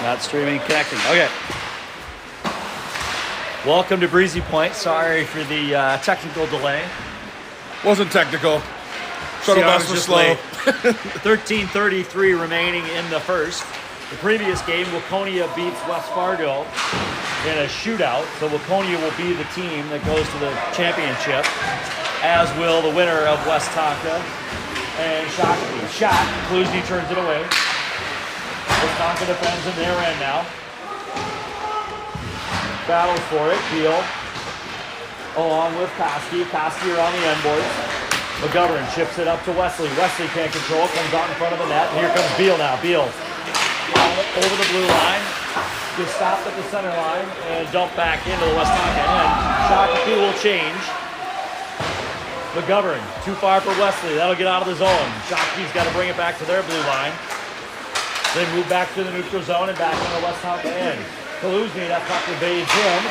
Not streaming, connecting. Okay. Welcome to Breezy Point. Sorry for the technical delay. Wasn't technical. Shuttle bus was slow. 13:33 remaining in the first. The previous game, Waconia beats West Fargo in a shootout. So Waconia will be the team that goes to the championship, as will the winner of Westonka and Shakopee. Shot, Klusny turns it away. Westonka defends in their end now. Battles for it. Beal along with Koski. Koski around the end boards. McGovern chips it up to Wesley. Wesley can't control. Comes out in front of the net. And here comes Beal now. Beal over the blue line. Gets stopped at the center line and dumped back into the Westonka end. Shakopee will change. McGovern too far for Wesley. That'll get out of the zone. Shakopee's got to bring it back to their blue line. They move back to the neutral zone and back into the Westonka end. Klusny, that puck evades him.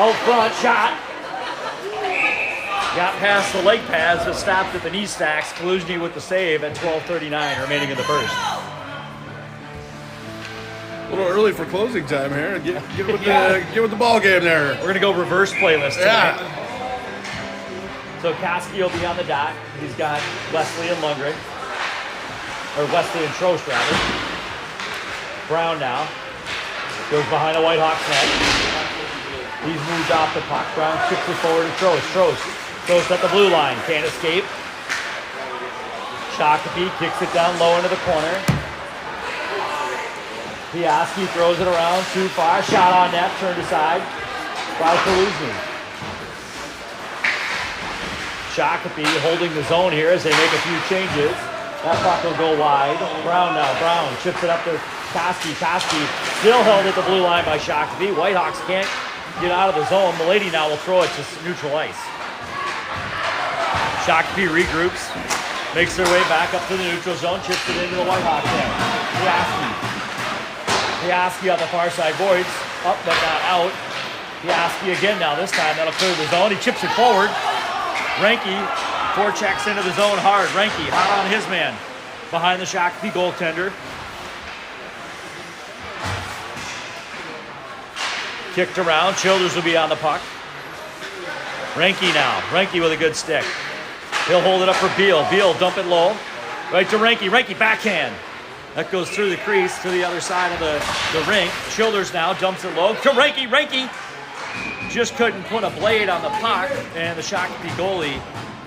Out front, shot. Got past the leg pads, but stopped at the knee stacks. Klusny with the save at 12:39 remaining in the first. A little early for closing time here. Get with the ball game there. We're gonna go reverse playlist tonight. So Koski will be on the dot. He's got Wesley and Lundgren. Or Wesley and Trost, rather. Brown now. Goes behind the Whitehawks net. He's moved off the puck. Brown chips it forward to Trost. Trost at the blue line. Can't escape. Shakopee kicks it down low into the corner. Piaski throws it around too far. Shot on net. Turned aside by Klusny. Shakopee holding the zone here as they make a few changes. That puck will go wide. Brown now. Brown chips it up to Koski still held at the blue line by Shakopee. Whitehawks can't get out of the zone. Milady now will throw it to neutral ice. Shakopee regroups, makes their way back up to the neutral zone, chips it into the Whitehawks end. Piaski on the far side boards, up but not out. Piaski again now, this time that'll clear the zone. He chips it forward. Renke forechecks into the zone hard. Renke hot on his man behind the Shakopee goaltender. Kicked around. Childers will be on the puck. Renke now. Renke with a good stick. He'll hold it up for Beal. Beal dump it low. Right to Renke. Renke backhand. That goes through the crease to the other side of the rink. Childers now dumps it low to Renke. Renke just couldn't put a blade on the puck. And the Shakopee goalie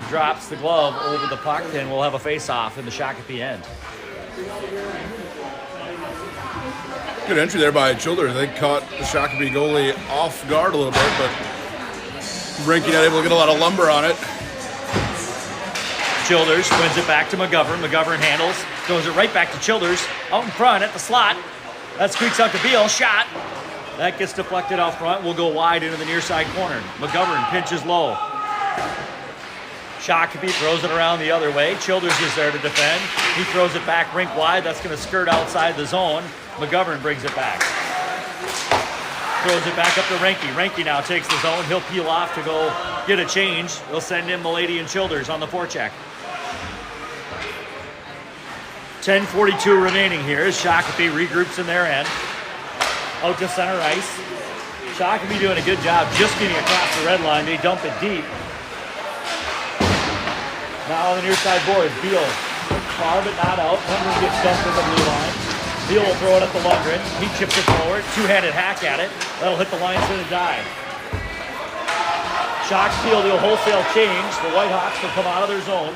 drops the glove over the puck. And we'll have a face-off in the Shakopee end. Good entry there by Childers. They caught the Shakopee goalie off guard a little bit, but Renke not able to get a lot of lumber on it. Childers wins it back to McGovern. McGovern handles, throws it right back to Childers. Out in front at the slot. That squeaks out to Beal. Shot. That gets deflected out front. Will go wide into the near side corner. McGovern pinches low. Shakopee throws it around the other way. Childers is there to defend. He throws it back rink wide. That's going to skirt outside the zone. McGovern brings it back. Throws it back up to Renke. Renke now takes the zone. He'll peel off to go get a change. They'll send in Milady and Childers on the forecheck. 10:42 remaining here as Shakopee regroups in their end. Out to center ice. Shakopee doing a good job just getting across the red line. They dump it deep. Now on the near side boards, Beal far but not out. Lundgren gets dumped at the blue line. Beal will throw it up to Lundgren. He chips it forward. Two-handed hack at it. That'll hit the line to the dive. Shakopee will do a wholesale change. The Whitehawks will come out of their zone.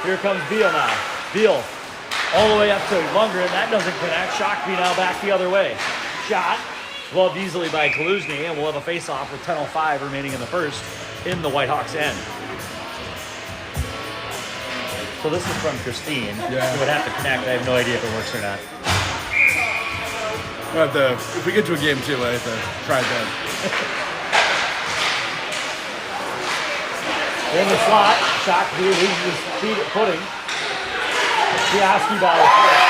Here comes Beal now. Beal all the way up to Lundgren. That doesn't connect. Shakopee now back the other way. Shot. Gloved easily by Klusny, and we'll have a face-off with 10:05 remaining in the first in the Whitehawks end. So this is from Christine. Yeah. You would have to connect. I have no idea if it works or not. We'll have to, if we get to a game too, I have to try it then. In the slot, Shakopee loses his feet at footing. Piaski by the foot.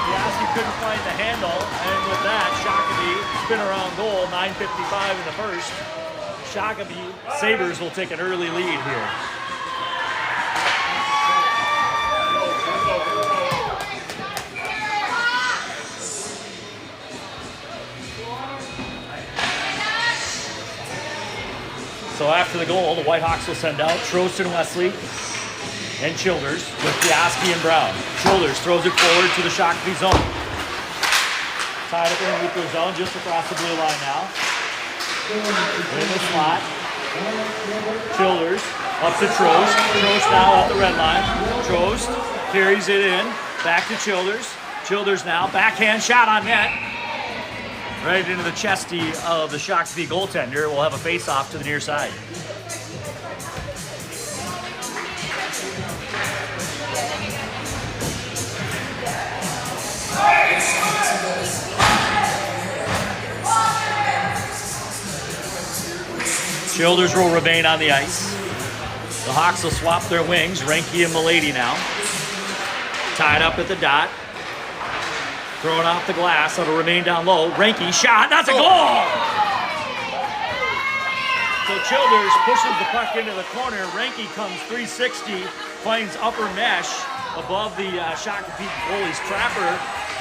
Piaski couldn't find the handle, and with that, Shakopee spin around goal, 9:55 in the first. Shakopee Sabres will take an early lead here. So after the goal, the Whitehawks will send out Trost and Wesley and Childers with Piaski and Brown. Childers throws it forward to the Shakopee zone. Tied up in the neutral zone, just across the blue line now. In the slot. Childers up to Trost. Trost now at the red line. Trost carries it in. Back to Childers. Childers now. Backhand shot on net. Right into the chesty of the Shakopee goaltender. We'll have a face-off to the near side. Childers will remain on the ice. The Hawks will swap their wings. Renke and Milady now. Tied up at the dot. Throwing off the glass. It'll remain down low. Renke shot. That's a goal! So Childers pushes the puck into the corner. Renke comes 360. Finds upper mesh above the Shakopee goalie's trapper.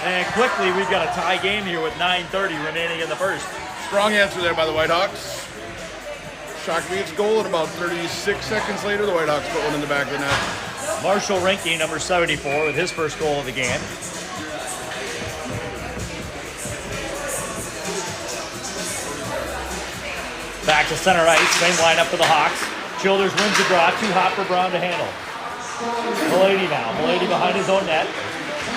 And quickly, we've got a tie game here with 9:30 remaining in the first. Strong answer there by the Whitehawks. Shakopee gets a goal, and about 36 seconds later, the Whitehawks put one in the back of the net. Marshall Renke, number 74, with his first goal of the game. Back to center ice, same lineup for the Hawks. Childers wins the draw, too hot for Brown to handle. Milady now, Milady behind his own net.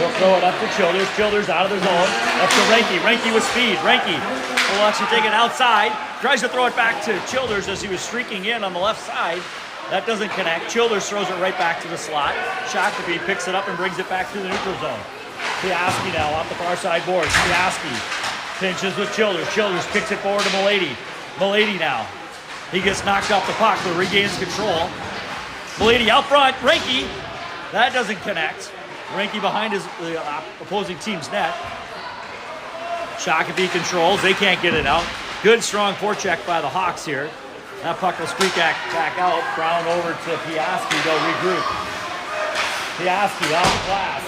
He'll throw it up to Childers. Childers out of the zone. Up to Renke. Renke with speed. Renke will actually take it outside. Tries to throw it back to Childers as he was streaking in on the left side. That doesn't connect. Childers throws it right back to the slot. Shakopee picks it up and brings it back through the neutral zone. Piaski now off the far side boards. Piaski pinches with Childers. Childers kicks it forward to Milady. Milady now. He gets knocked off the puck but regains control. Milady out front. Renke. That doesn't connect. Renke behind the opposing team's net. Shakopee controls. They can't get it out. Good, strong forecheck by the Hawks here. That puck will squeak back out. Brown over to Piaski. They'll regroup. Piaski off the glass.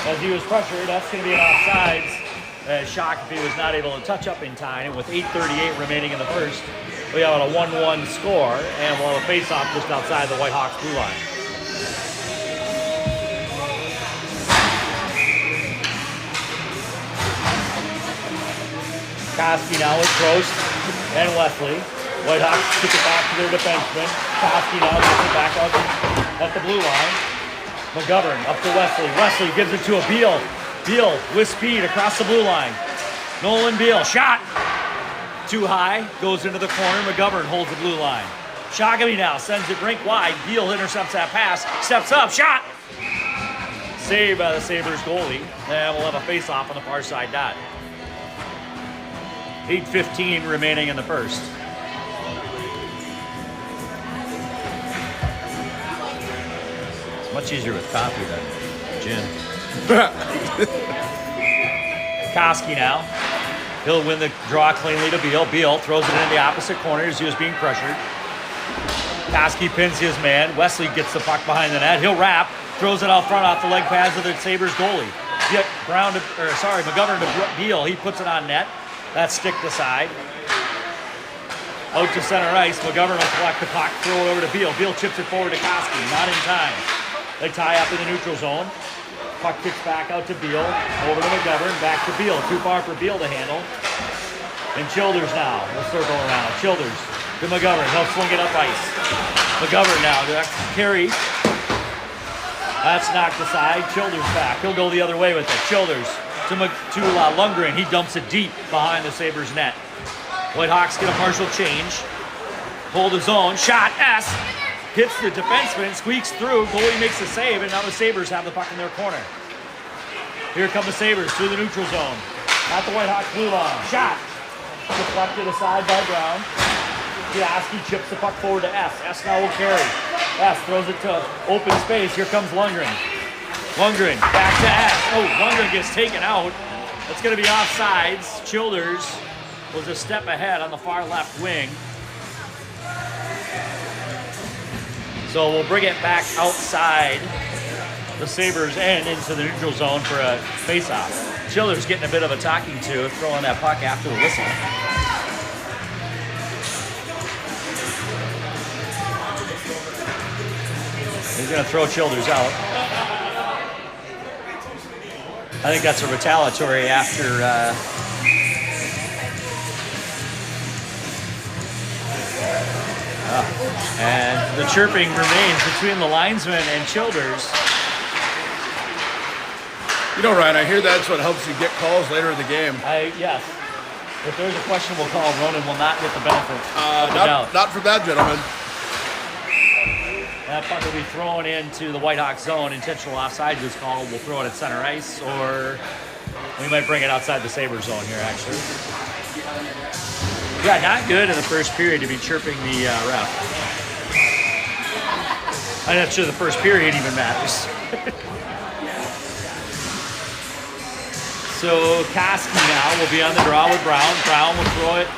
As he was pressured, that's going to be an offsides. As Shakopee was not able to touch up in time. And with 8:38 remaining in the first, we have a 1-1 score. And we'll have a face-off just outside the Whitehawks blue line. Koski now with Trost and Wesley. Whitehawks kick it back to their defenseman. Koski now gets it back out at the blue line. McGovern up to Wesley. Wesley gives it to a Beal. Beal with speed across the blue line. Nolan Beal, shot! Too high, goes into the corner. McGovern holds the blue line. Shakopee now sends it rink wide. Beal intercepts that pass. Steps up, shot! Saved by the Sabres goalie. And we'll have a face-off on the far side dot. 8:15 remaining in the first. It's much easier with coffee than gin. Koski now. He'll win the draw cleanly to Beal. Beal throws it in the opposite corner as he was being pressured. Koski pins his man. Wesley gets the puck behind the net. He'll wrap. Throws it out front off the leg pads of the Sabres goalie. Get McGovern to Beal. He puts it on net. That's sticked aside. Out to center ice. McGovern will collect the puck, throw it over to Beal. Beal chips it forward to Koski. Not in time. They tie up in the neutral zone. Puck kicks back out to Beal. Over to McGovern. Back to Beal. Too far for Beal to handle. And Childers now will circle around. Childers to McGovern. He'll swing it up ice. McGovern now. Carry. That's knocked aside. Childers back. He'll go the other way with it. Childers to Lundgren. He dumps it deep behind the Sabres net. Whitehawks get a partial change. Hold his own. Shot. S. Hits the defenseman. Squeaks through. Goalie makes the save. And now the Sabres have the puck in their corner. Here come the Sabres through the neutral zone. At the Whitehawks blue line. Shot. Deflected aside by Brown. Piaski chips the puck forward to S. S now will carry. S throws it to open space. Here comes Lundgren. Lundgren back to S. Oh, Lundgren gets taken out. That's going to be offsides. Childers was a step ahead on the far left wing. So we'll bring it back outside the Sabres end into the neutral zone for a face-off. Childers getting a bit of a talking to, throwing that puck after the whistle. He's going to throw Childers out. I think that's a retaliatory after and the chirping remains between the linesman and Childers. You know, Ryan, I hear that's what helps you get calls later in the game. Yes. If there's a questionable call, Ronan will not get the benefit of the doubt. Not from that gentleman. That puck will be thrown into the Whitehawks zone. Intentional offside was called. We'll throw it at center ice, or we might bring it outside the Sabres zone here, actually. Yeah, not good in the first period to be chirping the ref. I'm not sure the first period even matters. So Koski now will be on the draw with Brown. Brown will throw it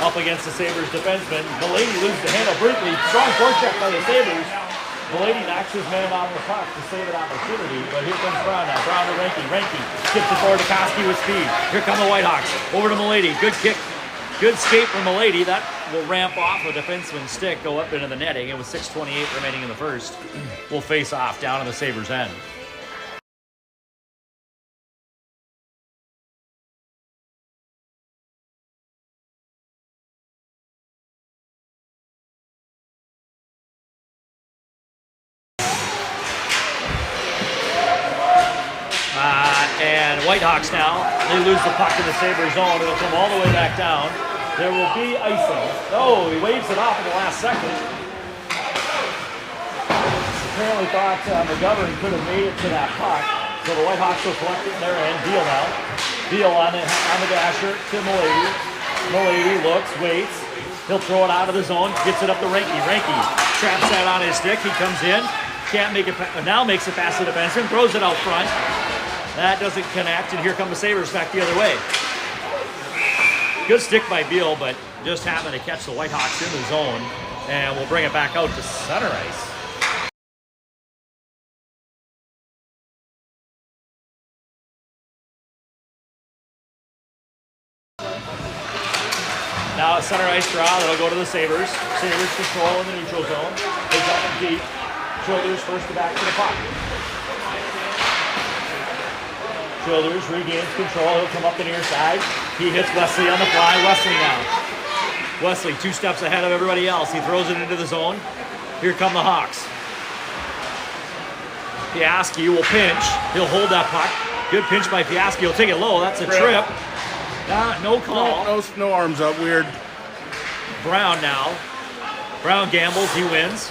up against the Sabres defenseman. Milady loses the handle briefly. Strong forecheck by the Sabres. Milady knocks his man off the puck to save an opportunity, but here comes Brown now. Brown to Reinke. Reinke skips it forward to Koski with speed. Here come the Whitehawks. Over to Milady. Good kick. Good skate from Milady. That will ramp off a defenseman's stick, go up into the netting. It was 6:28 remaining in the first. We'll face off down on the Sabres end. And Whitehawks now, they lose the puck in the Sabres zone. It'll come all the way back down. There will be icing. Oh, he waves it off in the last second. Apparently thought McGovern could have made it to that puck. So the Whitehawks will collect it in their end. Beal now. Beal on the dasher to Milady. Milady looks, waits. He'll throw it out of the zone. Gets it up to Reinke. Reinke traps that on his stick. He comes in. Can't make it. Now makes it past the defenseman. Throws it out front. That doesn't connect, and here come the Sabres back the other way. Good stick by Beal, but just happened to catch the Whitehawks in the zone, and we'll bring it back out to center ice. Now a center ice draw, that'll go to the Sabres. Sabres control in the neutral zone. They dump it deep. Childers first to back to the puck. Childers regains control. He'll come up the near side. He hits Wesley on the fly. Wesley now. Wesley 2 steps ahead of everybody else. He throws it into the zone. Here come the Hawks. Piaski will pinch. He'll hold that puck. Good pinch by Piaski. He'll take it low. That's a trip. No call. No arms up. Weird. Brown now. Brown gambles. He wins.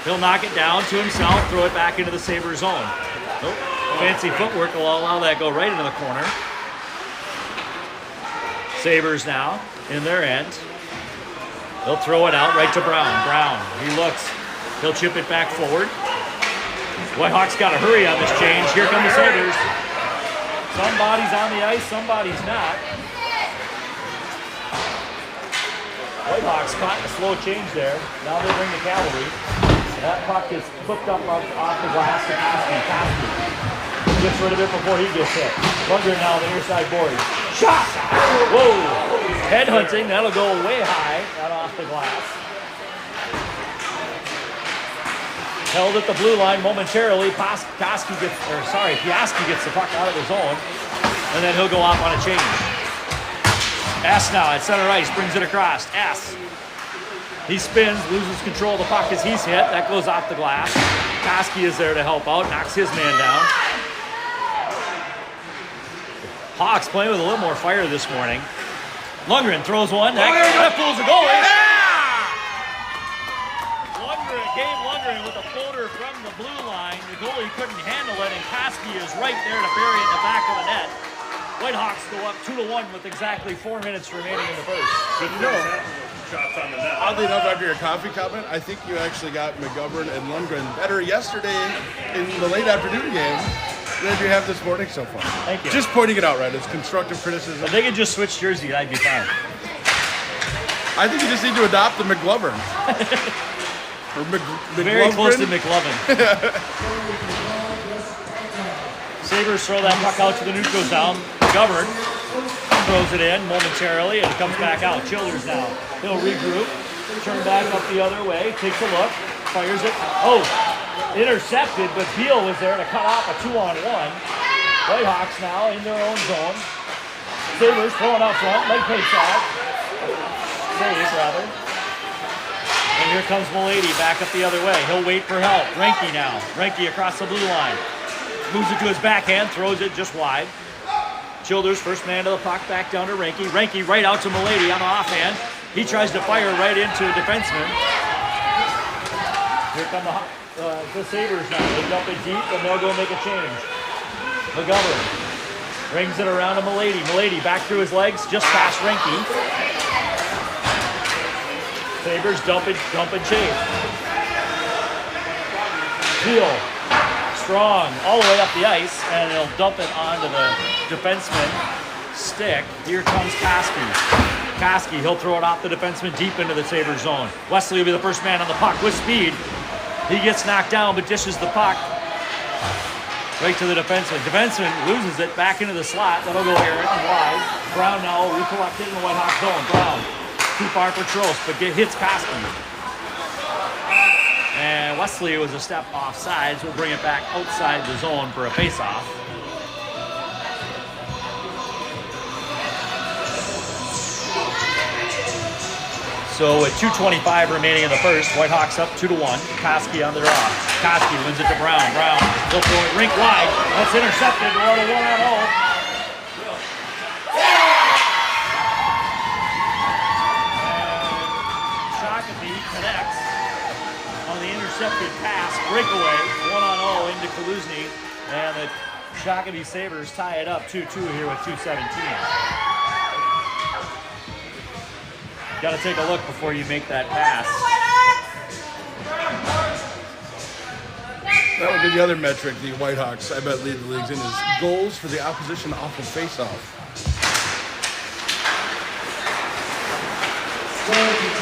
He'll knock it down to himself. Throw it back into the Sabres zone. Nope. Fancy footwork will allow that to go right into the corner. Sabres now in their end. They'll throw it out right to Brown. Brown, he looks. He'll chip it back forward. Whitehawks got to hurry on this change. Here come the Sabres. Somebody's on the ice, somebody's not. Whitehawks caught the slow change there. Now they bring the cavalry. That puck is flipped up off the glass to Koski. Gets rid of it before he gets hit. Lundgren now on the near side boards. Shot! Whoa! Headhunting, that'll go way high, not off the glass. Held at the blue line momentarily. Piaski gets the puck out of the zone, and then he'll go off on a change. S now at center ice, brings it across. S. He spins, loses control of the puck as he's hit. That goes off the glass. Koski is there to help out, knocks his man down. Hawks playing with a little more fire this morning. Lundgren throws one. That fools the goalie. Lundgren with a floater from the blue line. The goalie couldn't handle it, and Koski is right there to bury it in the back of the net. Whitehawks go up 2-1 with exactly 4 minutes remaining in the first. Good to know. Shots on the net. Oddly enough, after your coffee comment, I think you actually got McGovern and Lundgren better yesterday in the late afternoon game than you have this morning so far. Thank you. Just pointing it out, right? It's constructive criticism. If they could just switch jersey, I'd be fine. I think you just need to adopt the McGlovern. Or Very close to McLovin. Sabres throw that puck out to the neutral zone. McGovern throws it in momentarily and it comes back out. Childers now. He'll regroup, turn back up the other way, takes a look. fires it. Oh, intercepted, but Beal was there to cut off a 2-on-1. Whitehawks now in their own zone. Sabres throwing out front, leg takes out. Save, rather. And here comes Milady back up the other way. He'll wait for help. Renke now. Renke across the blue line. Moves it to his backhand, throws it just wide. Childers, first man to the puck, back down to Renke. Renke right out to Milady on the offhand. He tries to fire right into a defenseman. Here come the Sabres now. They dump it deep and they'll go make a change. McGovern rings it around to Milady. Milady back through his legs, just past Renke. Sabres dump and chase. Peel, strong, all the way up the ice, and he'll dump it onto the defenseman stick. Here comes Koski, he'll throw it off the defenseman deep into the Sabres zone. Wesley will be the first man on the puck with speed. He gets knocked down, but dishes the puck right to the defenseman. Defenseman loses it back into the slot. That'll go errant and wide. Brown now recollected in the Whitehawk zone. Brown, too far for Trost, but hits Koski. And Wesley was a step offside, so we'll bring it back outside the zone for a face-off. So with 2:25 remaining in the first, Whitehawks up 2-1. Koski on the draw. Koski wins it to Brown. Brown, he'll throw it rink wide. That's intercepted. We're on a 1-on-0. And Shakopee connects on the intercepted pass. Breakaway. 1-on-0 into Kaluzny. And the Shakopee Sabres tie it up 2-2 here with 2:17. Got to take a look before you make that pass. That would be the other metric the Whitehawks, I bet, lead the leagues in, is goals for the opposition off of face-off.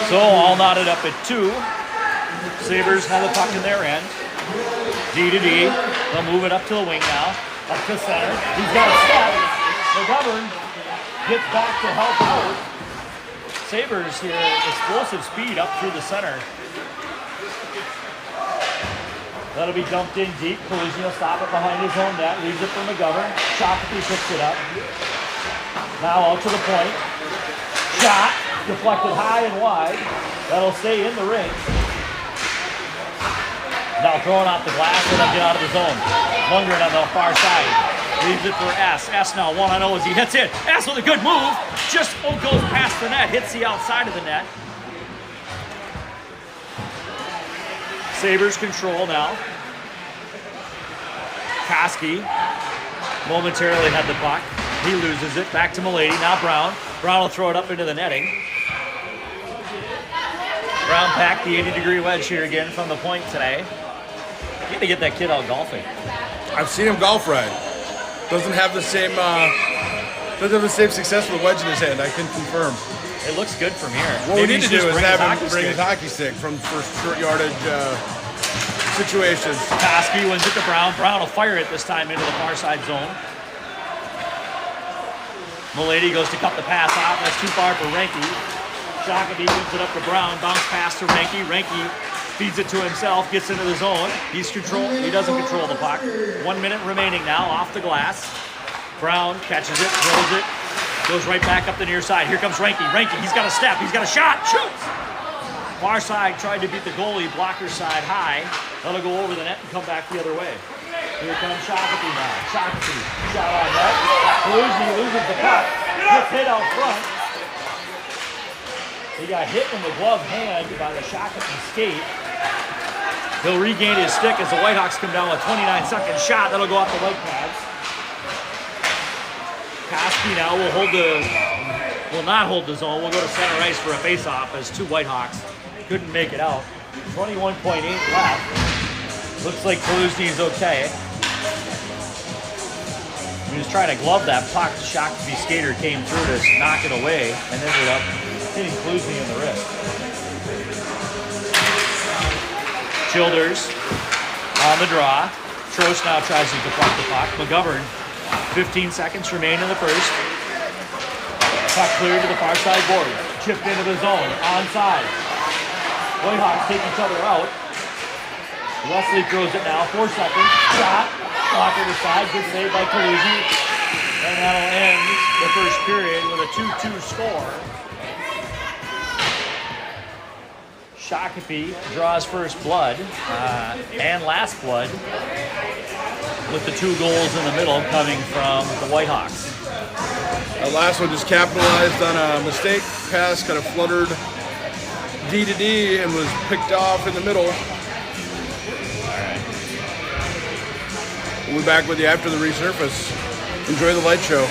So all knotted up at 2. Sabres have the puck in their end. D to D. They'll move it up to the wing now. Up to center. He's got a step. McGovern gets back to help out. Sabres here, explosive speed up through the center. That'll be dumped in deep. Kaluzny will stop it behind his own net. Leaves it for McGovern. Shakopee picks it up. Now out to the point. Shot. Deflected high and wide. That'll stay in the ring. Now throwing off the glass and they'll get out of the zone. Lundgren on the far side. Leaves it for S. S now 1-on-0 as he hits it. S with a good move. Just goes past the net. Hits the outside of the net. Sabres control now. Koski momentarily had the puck. He loses it. Back to Milady. Now Brown. Brown will throw it up into the netting. Brown packed the 80-degree wedge here again from the point today. You need to get that kid out golfing. I've seen him golf ride. Doesn't have the same success with a wedge in his hand, I can confirm. It looks good from here. What we need to do is have him bring stick. his hockey stick for short yardage situations. Koski wins it to Brown. Brown will fire it this time into the far side zone. Milady goes to cut the pass off. That's too far for Renke. Shakopee moves it up to Brown. Bounce pass to Renke. Renke feeds it to himself. Gets into the zone. He doesn't control the puck. 1 minute remaining now off the glass. Brown catches it, throws it. Goes right back up the near side. Here comes Renke. Renke, he's got a step. He's got a shot. Shoots! Far side tried to beat the goalie. Blocker side high. That'll go over the net and come back the other way. Here comes Shakopee now. Shakopee. Shot on net. Kaluzny loses the puck. Gets hit out front. He got hit in the glove hand by the Shakopee skate. He'll regain his stick as the Whitehawks come down with a 29-second shot. That'll go off the white pads. Koski now will not hold the zone. We'll go to center ice for a face-off as 2 Whitehawks couldn't make it out. 21.8 left. Looks like Kaluzny's okay. He was trying to glove that puck. The Shakopee skater came through to knock it away and ended up hitting Kaluzny in the wrist. Childers on the draw. Trost now tries to deflect the puck. McGovern, 15 seconds remain in the first. Puck cleared to the far side border. Chipped into the zone. Onside. Whitehawks take each other out. Wesley throws it now. 4 seconds. Shot. Blocker to side. Good save by Kaluzi. And that'll end the first period with a 2-2 score. Shakopee draws first blood and last blood with the 2 goals in the middle coming from the Whitehawks. That last one just capitalized on a mistake. Pass kind of fluttered D to D and was picked off in the middle. We'll be back with you after the resurface. Enjoy the light show.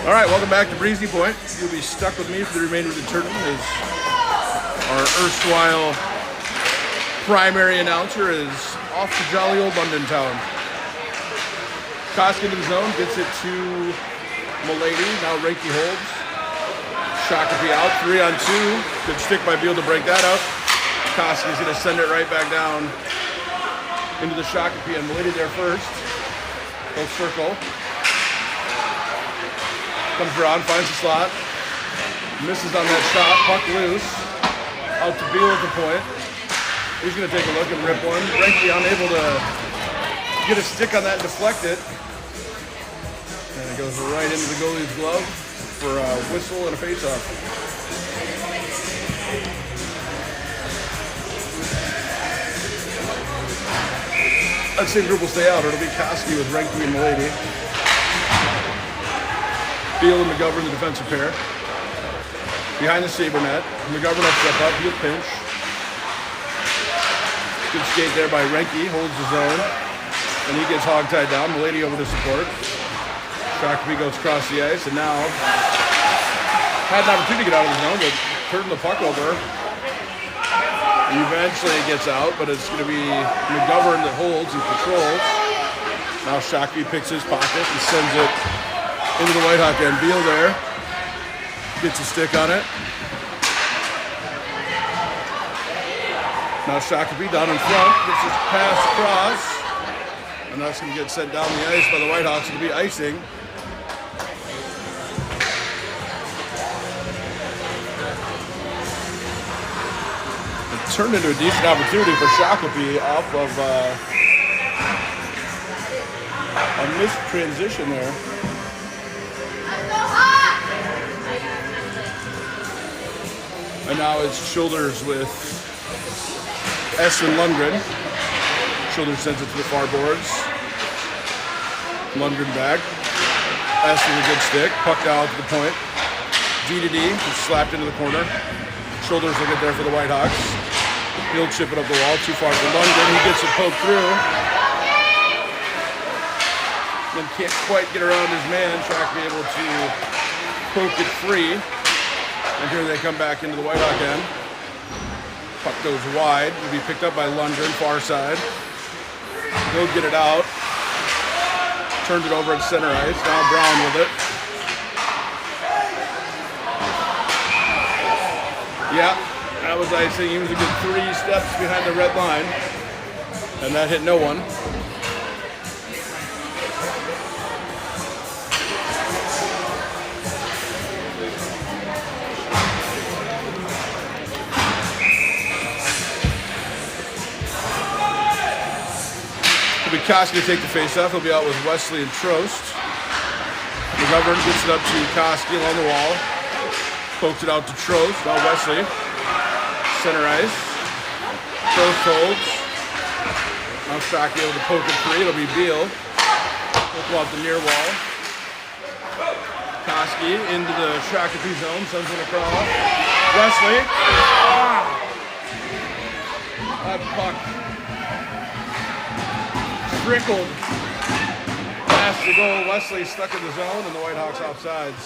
All right, welcome back to Breezy Point. You'll be stuck with me for the remainder of the tournament as our erstwhile primary announcer is off to jolly old London town. Koski into the zone, gets it to Milady. Now Reiki holds. Shakopee out, 3 on 2. Good stick by Beal to break that up. Koski's going to send it right back down into the Shakopee, and Milady there first. Go circle. Comes around, finds the slot. Misses on that shot, puck loose. Out to Beal at the point. He's going to take a look and rip one. Reiki unable to get a stick on that and deflect it. And it goes right into the goalie's glove for a whistle and a face-off. That same group will stay out. It'll be Koski with Reiki and Milady. Beal and McGovern, the defensive pair. Behind the Saber net. McGovern will step up. He'll pinch. Good skate there by Reiki. Holds the zone. And he gets hog-tied down. Milady over to support. Shakopee goes across the ice. And now had an opportunity to get out of the zone, but turned the puck over. Eventually it gets out, but it's going to be McGovern that holds and controls. Now Shakopee picks his pocket and sends it into the Whitehawk end. Beal there. Gets a stick on it. Now Shakopee down in front. Gets his pass across. And that's going to get sent down the ice by the Whitehawks. It'll be icing. It turned into a decent opportunity for Shakopee off of a missed transition there. And now it's Shoulders with S and Lundgren. Shoulders sends it to the far boards. Lundgren back. S with a good stick. Puck down to the point. D to D. It's slapped into the corner. Shoulders will get there for the Whitehawks. He'll chip it up the wall. Too far for Lundgren. He gets it poked through. Then can't quite get around his man. Trying to be able to poke it free. And here they come back into the Whitehawk end. Puck goes wide. Will be picked up by Lundgren, far side. He'll get it out. Turned it over at center ice. Now Brown with it. Yeah, that was icing. He was a good 3 steps behind the red line. And that hit no one. It'll be Koski to take the face-off. He'll be out with Wesley and Trost. McGovern gets it up to Koski along the wall. Pokes it out to Trost. Now Wesley. Center ice. Trost holds. Now Shockey able to poke it free. It'll be Beal. He'll come off the near wall. Koski into the Shakopee zone. Sends it across. Wesley. That puck trickled past the goal. Wesley stuck in the zone, and the Whitehawks offsides.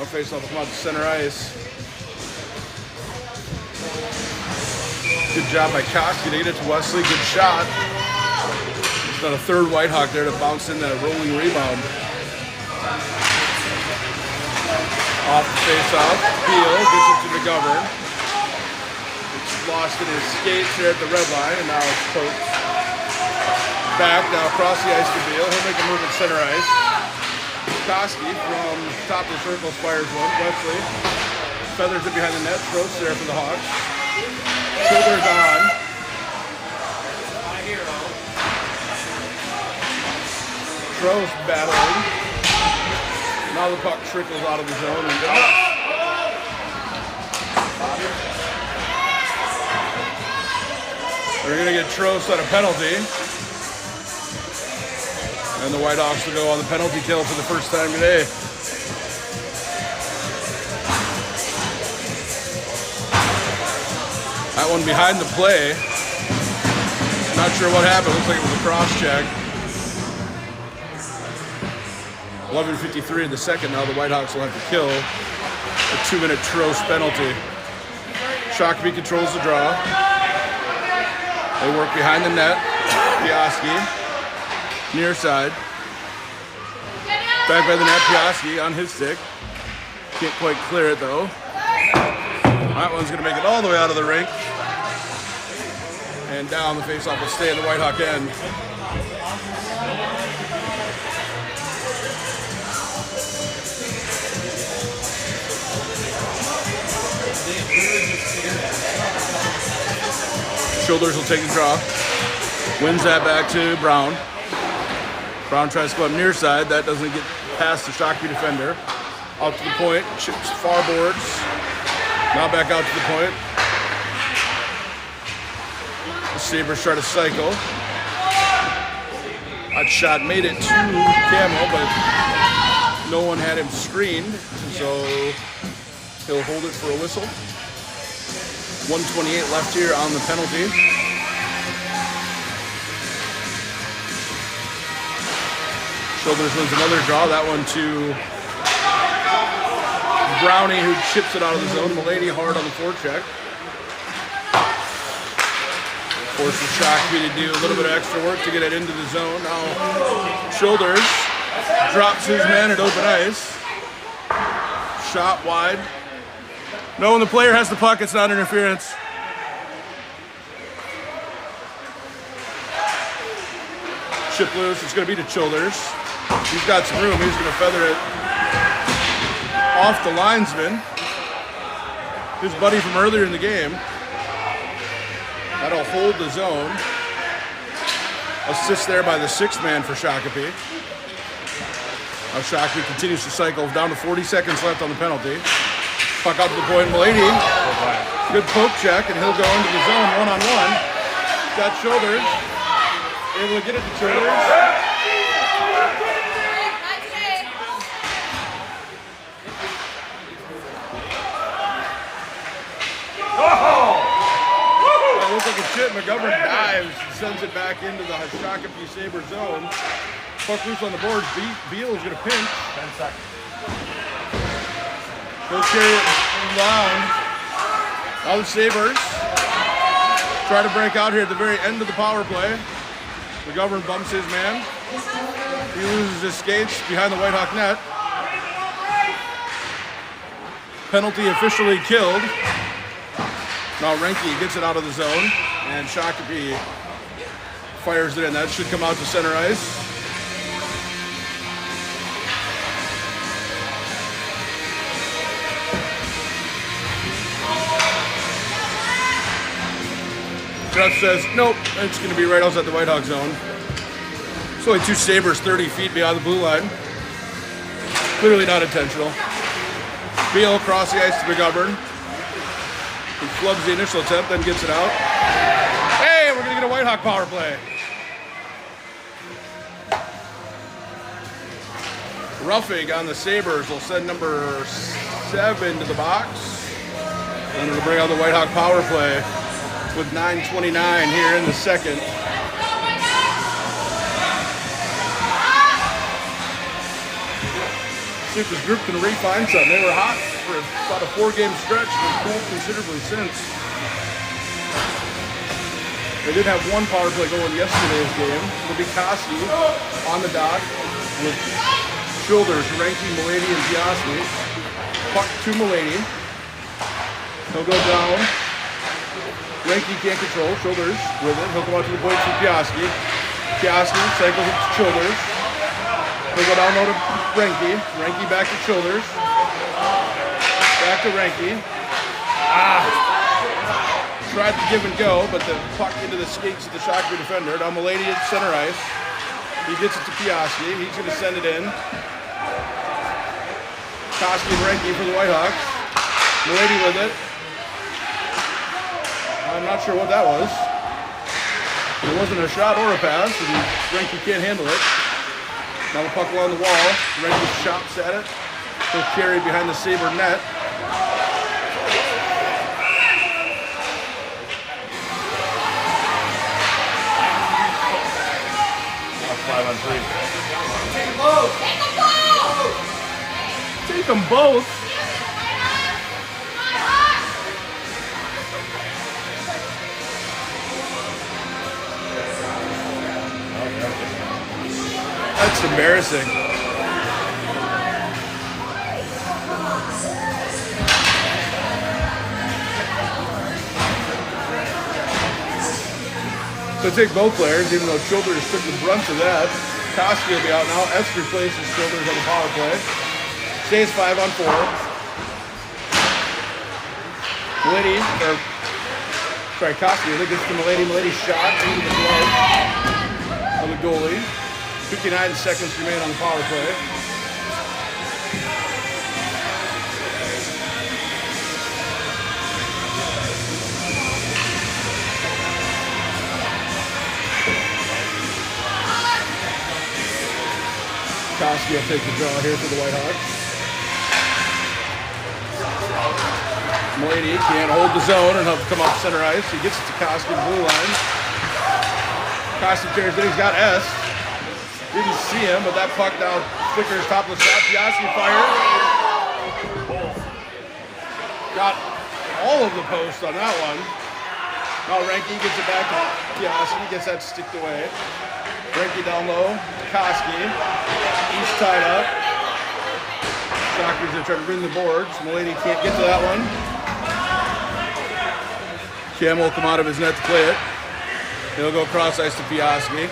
One face-off will come out to center ice. Good job by Koski to get it to Wesley. Good shot. There's not a third Whitehawk there to bounce in that rolling rebound. Off the face-off. Beal gets it to McGovern. It's lost in his skates here at the red line, and now it's poked back, now across the ice to Beal. He'll make a move at center ice. Koski from top of the circle fires one. Wesley feathers it behind the net. Trost there for the Hawks. Shoulders on. Trost battling. Now the puck trickles out of the zone and goes. They're going to get Trost on a penalty. And the Whitehawks will go on the penalty kill for the first time today. That one behind the play. Not sure what happened. Looks like it was a cross check. 11:53 in the second. Now the Whitehawks will have to kill a 2-minute Trost penalty. Shakopee controls the draw. They work behind the net. Piaski, near side. Back by the net, Piaski on his stick. Can't quite clear it though. That one's gonna make it all the way out of the rink. And down, the faceoff will stay in the Whitehawk end. Childers will take the draw. Wins that back to Brown. Brown tries to go up near side. That doesn't get past the Shakopee defender. Out to the point. Chips far boards. Now back out to the point. The Sabres try to cycle. That shot made it to Camo, but no one had him screened. So he'll hold it for a whistle. 1:28 left here on the penalty. Childers wins another draw. That one to Brownie, who chips it out of the zone. Mulady hard on the forecheck. Forces Shakopee to do a little bit of extra work to get it into the zone. Now Childers drops his man at open ice. Shot wide. No, when the player has the puck, it's not interference. Chip loose, it's going to be to Childers. He's got some room, he's going to feather it off the linesman. His buddy from earlier in the game. That'll hold the zone. Assist there by the sixth man for Shakopee. Now Shakopee continues to cycle, down to 40 seconds left on the penalty. Puck out to the point, Mulady. Good poke check, and he'll go into the zone one-on-one. Got Childers. Able to get it to Childers. That looks like a chip. McGovern dives and sends it back into the Shakopee Sabre zone. Puck loose on the boards. Beal is going to pinch. 10 seconds. He'll carry it down. Now the Sabres try to break out here at the very end of the power play. McGovern bumps his man. He loses his skates behind the Whitehawk net. Penalty officially killed. Now Renke gets it out of the zone, and Shakopee fires it in. That should come out to center ice. Ref says, nope, it's going to be right outside the Whitehawk zone. It's only two Sabres 30 feet beyond the blue line. Clearly not intentional. Beal across the ice to McGovern. He flubs the initial attempt, then gets it out. Hey, we're going to get a Whitehawk power play. Roughing on the Sabres will send number 7 to the box. And it'll bring out the Whitehawk power play with 9:29 here in the second. See if this group can refine something. They were hot for about a 4-game stretch, but cooled considerably since. They did have one power play going yesterday's game. It'll be Koski on the dot with Childers, Renke, Mulady, and Piaski. Puck to Mulady. He'll go down. Renke can't control. Childers with it. He'll come out to the point for Piaski. Piaski cycles it to Childers. He'll go down low to Renke. Renke back to Childers. Back to Renke. Tried to give and go, but the puck into the skates of the Shakopee defender. Now Mulady at center ice. He gets it to Piaski. He's going to send it in. Koski and Renke for the Whitehawks. Mulady with it. I'm not sure what that was. It wasn't a shot or a pass, and Renke can't handle it. Now the puck along the wall. Renke shots at it. He'll carry behind the Sabre net. them both. That's embarrassing. So take both players, even though Childers took the brunt of that. Koski will be out now. S replaces Childers on the power play. Stays 5 on 4. Koski gets to Milady. Milady's shot into the glove of the goalie. 59 seconds remain on the power play. Koski will take the draw here for the Whitehawks. Milady can't hold the zone and help come off center ice. He gets it to Koski, blue line. Koski carries it. He's got S. Didn't see him, but that puck now flickers top of the shot. Piasky fires. Got all of the posts on that one. Now Renke gets it back to Piasky. Gets that sticked away. Renke down low. Koski. He's tied up. Shockers are trying to win the boards. Milady can't get to that one. Cam will come out of his net to play it. He'll go cross ice to Piasky.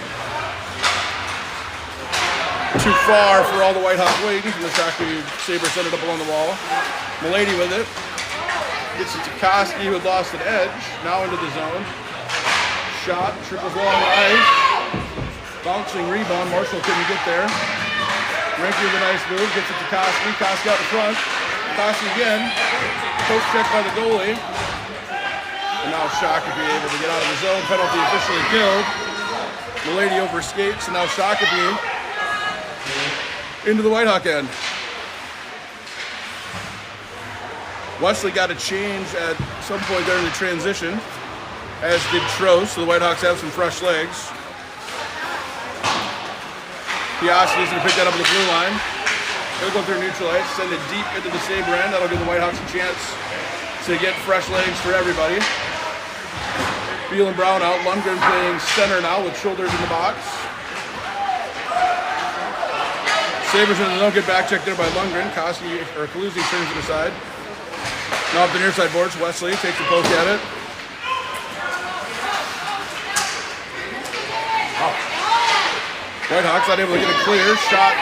Too far for all the Whitehawk wings, and the Shakopee Sabres send it up along the wall. Milady with it. Gets it to Koski, who had lost an edge. Now into the zone. Shot, triples along the ice. Bouncing rebound, Marshall couldn't get there. Renke with a nice move, gets it to Koski. Koski out the front. Koski again. Post check by the goalie. And now Shakopee able to get out of the zone. Penalty officially killed. Milady over skates, and now Shakopee into the Whitehawk end. Wesley got a change at some point during the transition, as did Trost, so the Whitehawks have some fresh legs. Piasky is going to pick that up at the blue line. He'll go through neutral ice, send it deep into the Sabre end. That'll give the Whitehawks a chance to get fresh legs for everybody. Beal and Brown out. Lundgren playing center now with Childers in the box. Sabres in the zone, get back checked there by Lundgren. Kaluzy turns it aside. Now up the near side boards. Wesley takes a poke at it. Whitehawks not able to get it clear. Shot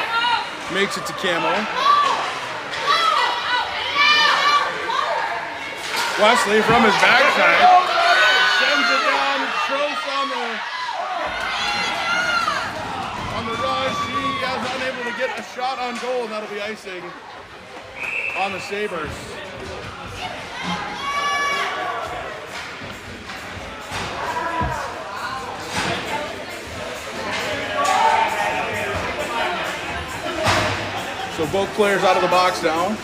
makes it to Camo. Wesley from his backside sends it down. Trost on the rush. He is unable to get a shot on goal, and that'll be icing on the Sabres. So both players out of the box now.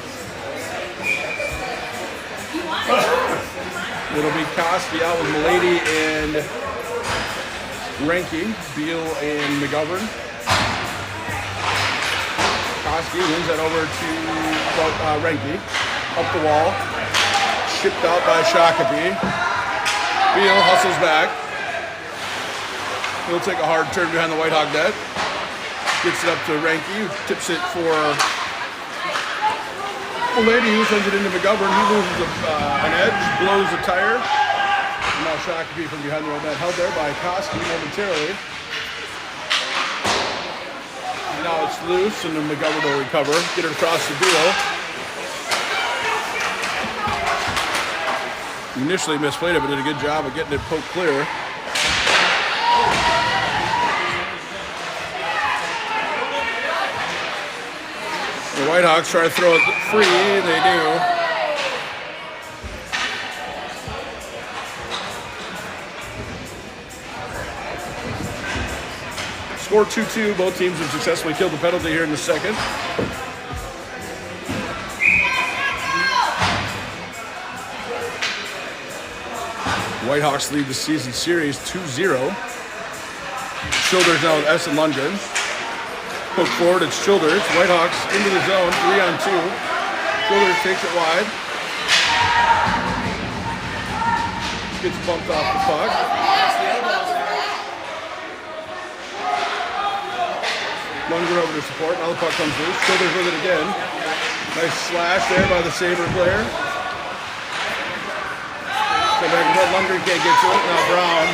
It'll be Koski out with Milady and Renke, Beal and McGovern. Koski wins that over to Renke. Up the wall. Shipped out by Shakopee. Beal hustles back. He'll take a hard turn behind the Whitehawk net. Gets it up to Renke, who tips it for Milady, who sends it into McGovern. He loses an edge, blows a tire. And now Shakopee from behind the net, held there by Koski momentarily. And now it's loose, and then McGovern will recover. Get it across the Beal. Initially misplayed it, but did a good job of getting it poked clear. The Whitehawks try to throw it free, they do. Score 2-2, both teams have successfully killed the penalty here in the second. Whitehawks lead the season series 2-0. Childers now with S and Lundgren. Poke forward, it's Childers. Whitehawks into the zone, 3-on-2. Childers takes it wide. Gets bumped off the puck. Lunger over to support. Now the puck comes loose. Childers with it again. Nice slash there by the Sabre player. Come back and forth. Lunger can't get to it. Now Brown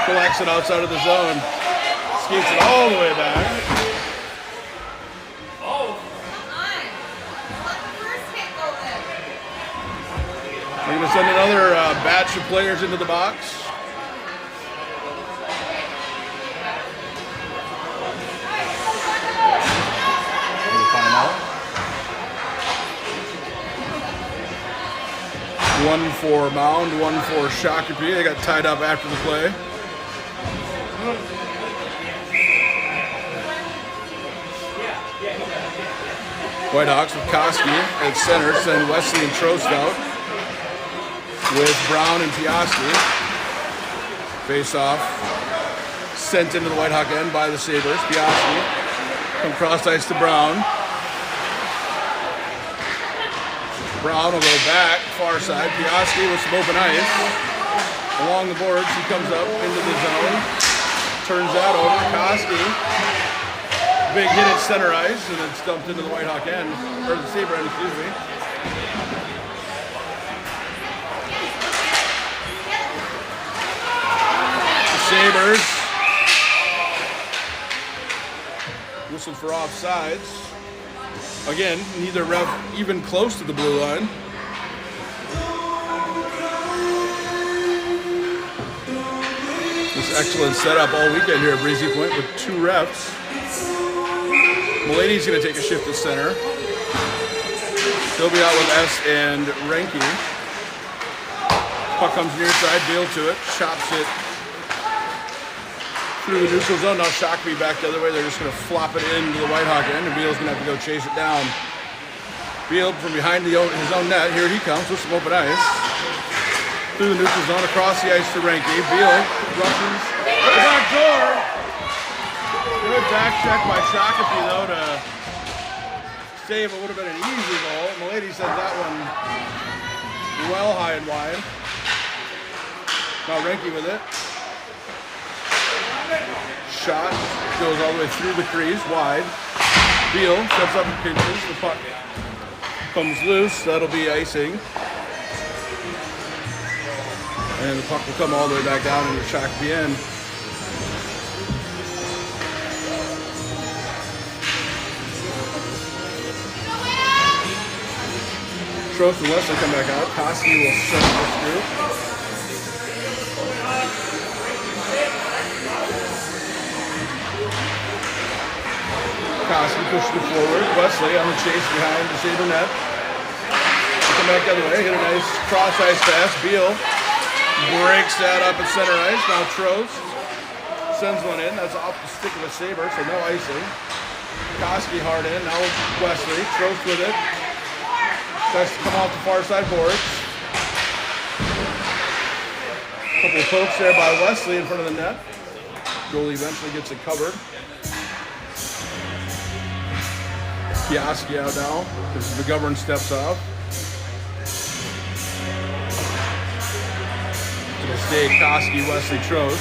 collects it outside of the zone. Skates it all the way back. We're going to send another batch of players into the box. One for Mound, one for Shakopee. They got tied up after the play. Whitehawks with Koski at center, send Wesley and Trost out with Brown and Piaski. Face off, sent into the Whitehawk end by the Sabres. Piaski from cross ice to Brown. Brown will go back, far side. Piaski with some open ice. Along the boards, he comes up into the zone. Turns that over. Koski. Big hit at center ice, and it's dumped into the Whitehawk end, or the Sabre end, excuse me. The Sabres whistled for offsides. Again, neither ref even close to the blue line. This excellent setup all weekend here at Breezy Point with 2 refs. Mulaney's going to take a shift at center. He'll be out with S and Renke. Puck comes near side, Beal to it, chops it through the neutral zone. Now Shakopee back the other way. They're just going to flop it into the Whitehawk end, and Beal's going to have to go chase it down. Beal from behind his own net. Here he comes with some open ice. Through the neutral zone, across the ice to Renke. Beal rushes the back door. Good back check by Shakopee, though, to save. It would have been an easy goal. Milady said that one well high and wide. Now Renke with it. Shot goes all the way through the crease, wide. Beal steps up and pinches. The puck comes loose. That'll be icing. And the puck will come all the way back down into Shakopee end. Trost and Wesley come back out. Koski will set this group. Koski pushes it forward. Wesley on the chase behind the Sabre net. Come back the other way. Hit a nice cross ice pass. Beal breaks that up at center ice. Now Trost sends one in. That's off the stick of the Sabre, so no icing. Koski hard in. Now Wesley. Trost with it. Tries to come off the far side boards. Couple of pokes there by Wesley in front of the net. Goalie eventually gets it covered. Piaski out now. This is McGovern steps off. It'll stay Koski, Wesley, Trost.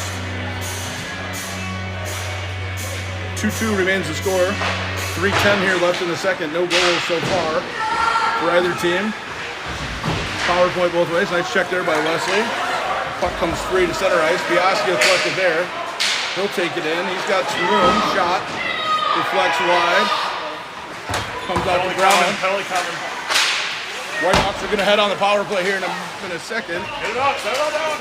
2-2 remains the score. 3:10 here left in the second. No goals so far for either team. Power point both ways. Nice check there by Wesley. Puck comes free to center ice. Piaski will collect it there. He'll take it in. He's got some room. Shot. Deflects wide. Comes out to Brown. Penalty coming. Whitehawks are going to head on the power play here in a second. Get it up. Set it down.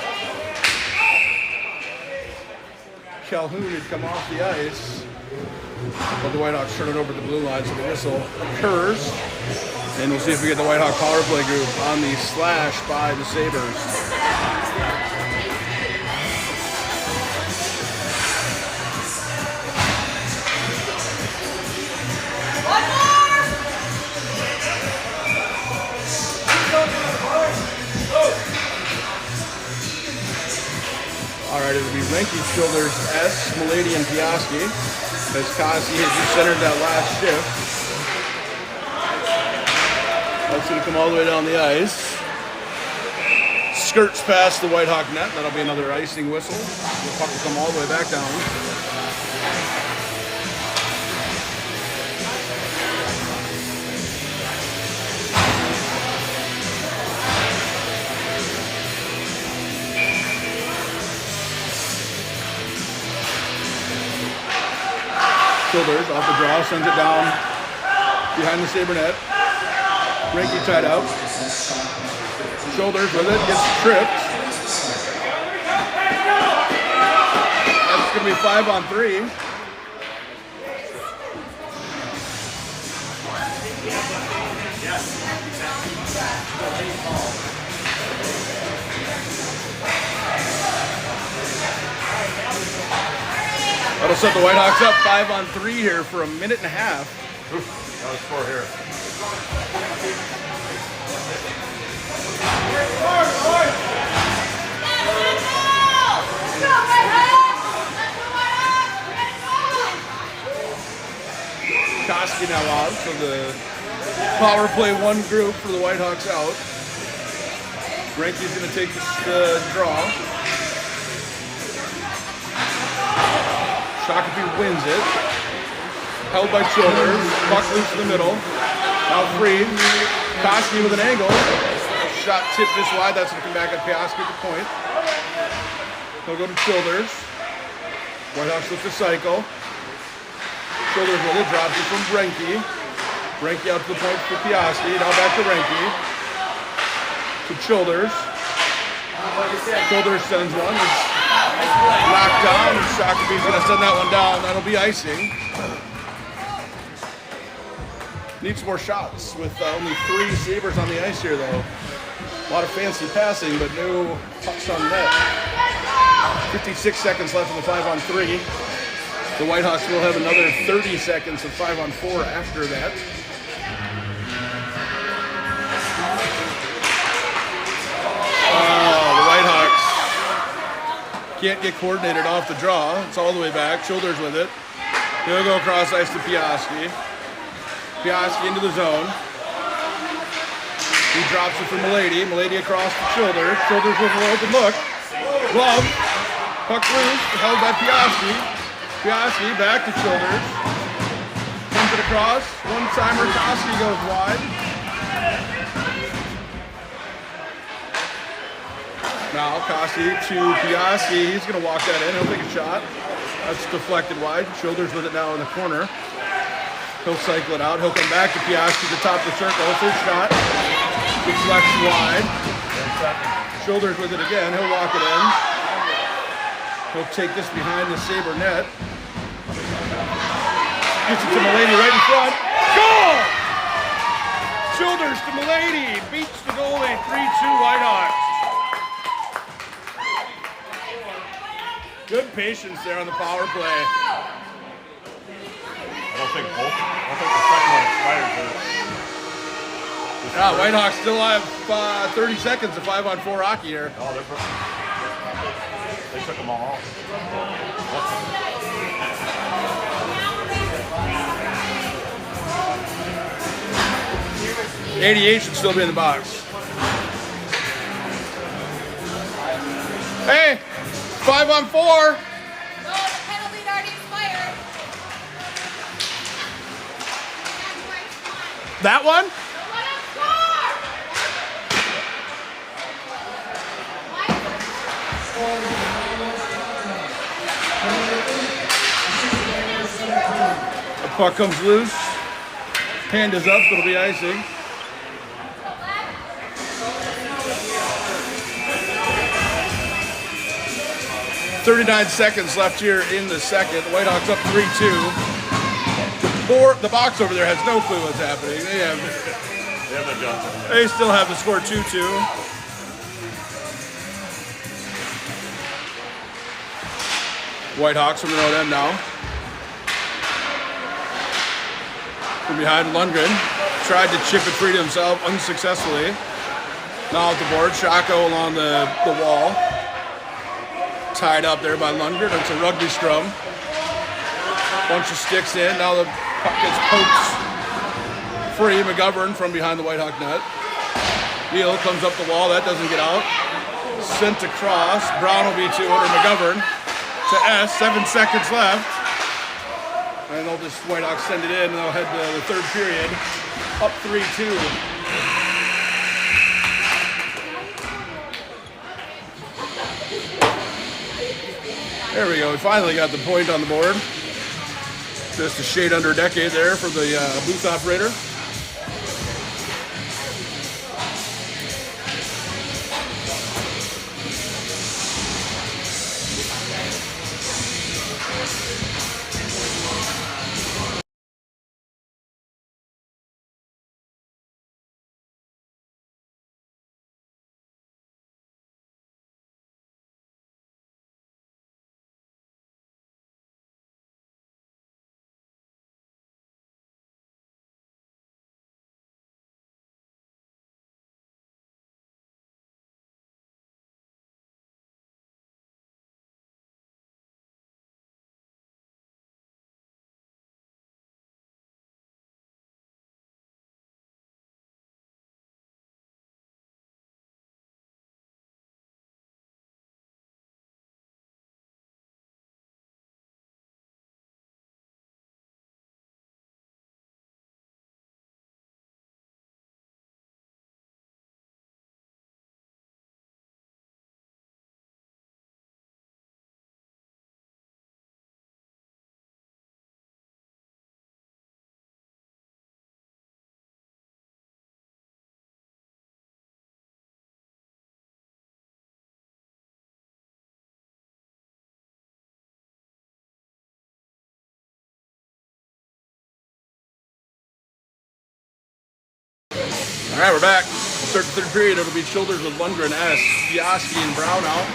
Calhoun had come off the ice. But the Whitehawks turn it over to the blue line, so the whistle occurs. And we'll see if we get the Whitehawk power play group on the slash by the Sabres. All right, it'll be Renke, Childers, S, Milady, and Piaski. As Koski has just centered that last shift. That's going to come all the way down the ice. Skirts past the White Hawk net. That'll be another icing whistle. The puck will come all the way back down. Childers off the draw, sends it down behind the Sabre net. Ranky tied out. Shoulders with it, gets tripped. That's going to be 5-on-3. That'll set the Whitehawks up 5-on-3 here for a minute and a half. That was 4 here. Koski now out, so the power play one group for the Whitehawks out. Ranky's going to take the draw. Shakopee wins it. Held by Childers. Puck loose in the middle. Now free. Koski with an angle. Shot tipped just wide. That's going to come back at Piaski at the point. He'll go to Childers. Whitehawks with the cycle. Childers with it. Drops it from Renke. Renke out to the point for Piaski. Now back to Renke. To Childers. Childers sends one. It's knocked down. Shakopee's going to send that one down. That'll be icing. Needs more shots with only 3 Sabres on the ice here, though. A lot of fancy passing, but no pucks on net. 56 seconds left in the 5-on-3. The Whitehawks will have another 30 seconds of 5-on-4 after that. The Whitehawks can't get coordinated off the draw. It's all the way back. Childers with it. He'll go across ice to Piaski. Piaski into the zone. He drops it for Milady. Milady across to Childers. Childers with an open look. Glove. Puck loose. Held by Piaski. Piaski back to Childers. Sends it across. One-timer. Koski goes wide. Now Koski to Piaski. He's going to walk that in. He'll take a shot. That's deflected wide. Childers with it now in the corner. He'll cycle it out. He'll come back to Piaski to the top of the circle. First shot. Deflects wide. Shoulders with it again. He'll walk it in. He'll take this behind the Sabre net. Gets it to Milady right in front. Goal! Shoulders to Milady. Beats the goalie. 3-2 Whitehawks. Good patience there on the power play. I don't think the second one expired. Yeah, Whitehawks still have 30 seconds of 5-on-4 hockey here. Oh, they took them all off. 88 should still be in the box. Hey, 5-on-4. No, the penalty's already expired. That one? The puck comes loose. Hand is up, so it'll be icing. .39 seconds left here in the second. The Whitehawks up 3-2. The box over there has no clue what's happening. They still have the score 2-2. Whitehawks from the road end now. From behind Lundgren. Tried to chip it free to himself unsuccessfully. Now at the board, Shako along the wall. Tied up there by Lundgren. It's a rugby scrum. Bunch of sticks in. Now the puck gets poked Free McGovern from behind the White Hawk net. Beal comes up the wall. That doesn't get out. Sent across. Brown will be to it, or McGovern to S. 7 seconds left. And they'll just White Hawks send it in, and they'll head to the third period. Up 3-2. There we go. We finally got the point on the board. Just a shade under a decade there for the booth operator. All right, we're back. Start the third period. It'll be Childers with Lundgren, S, Biaski, and Brown out.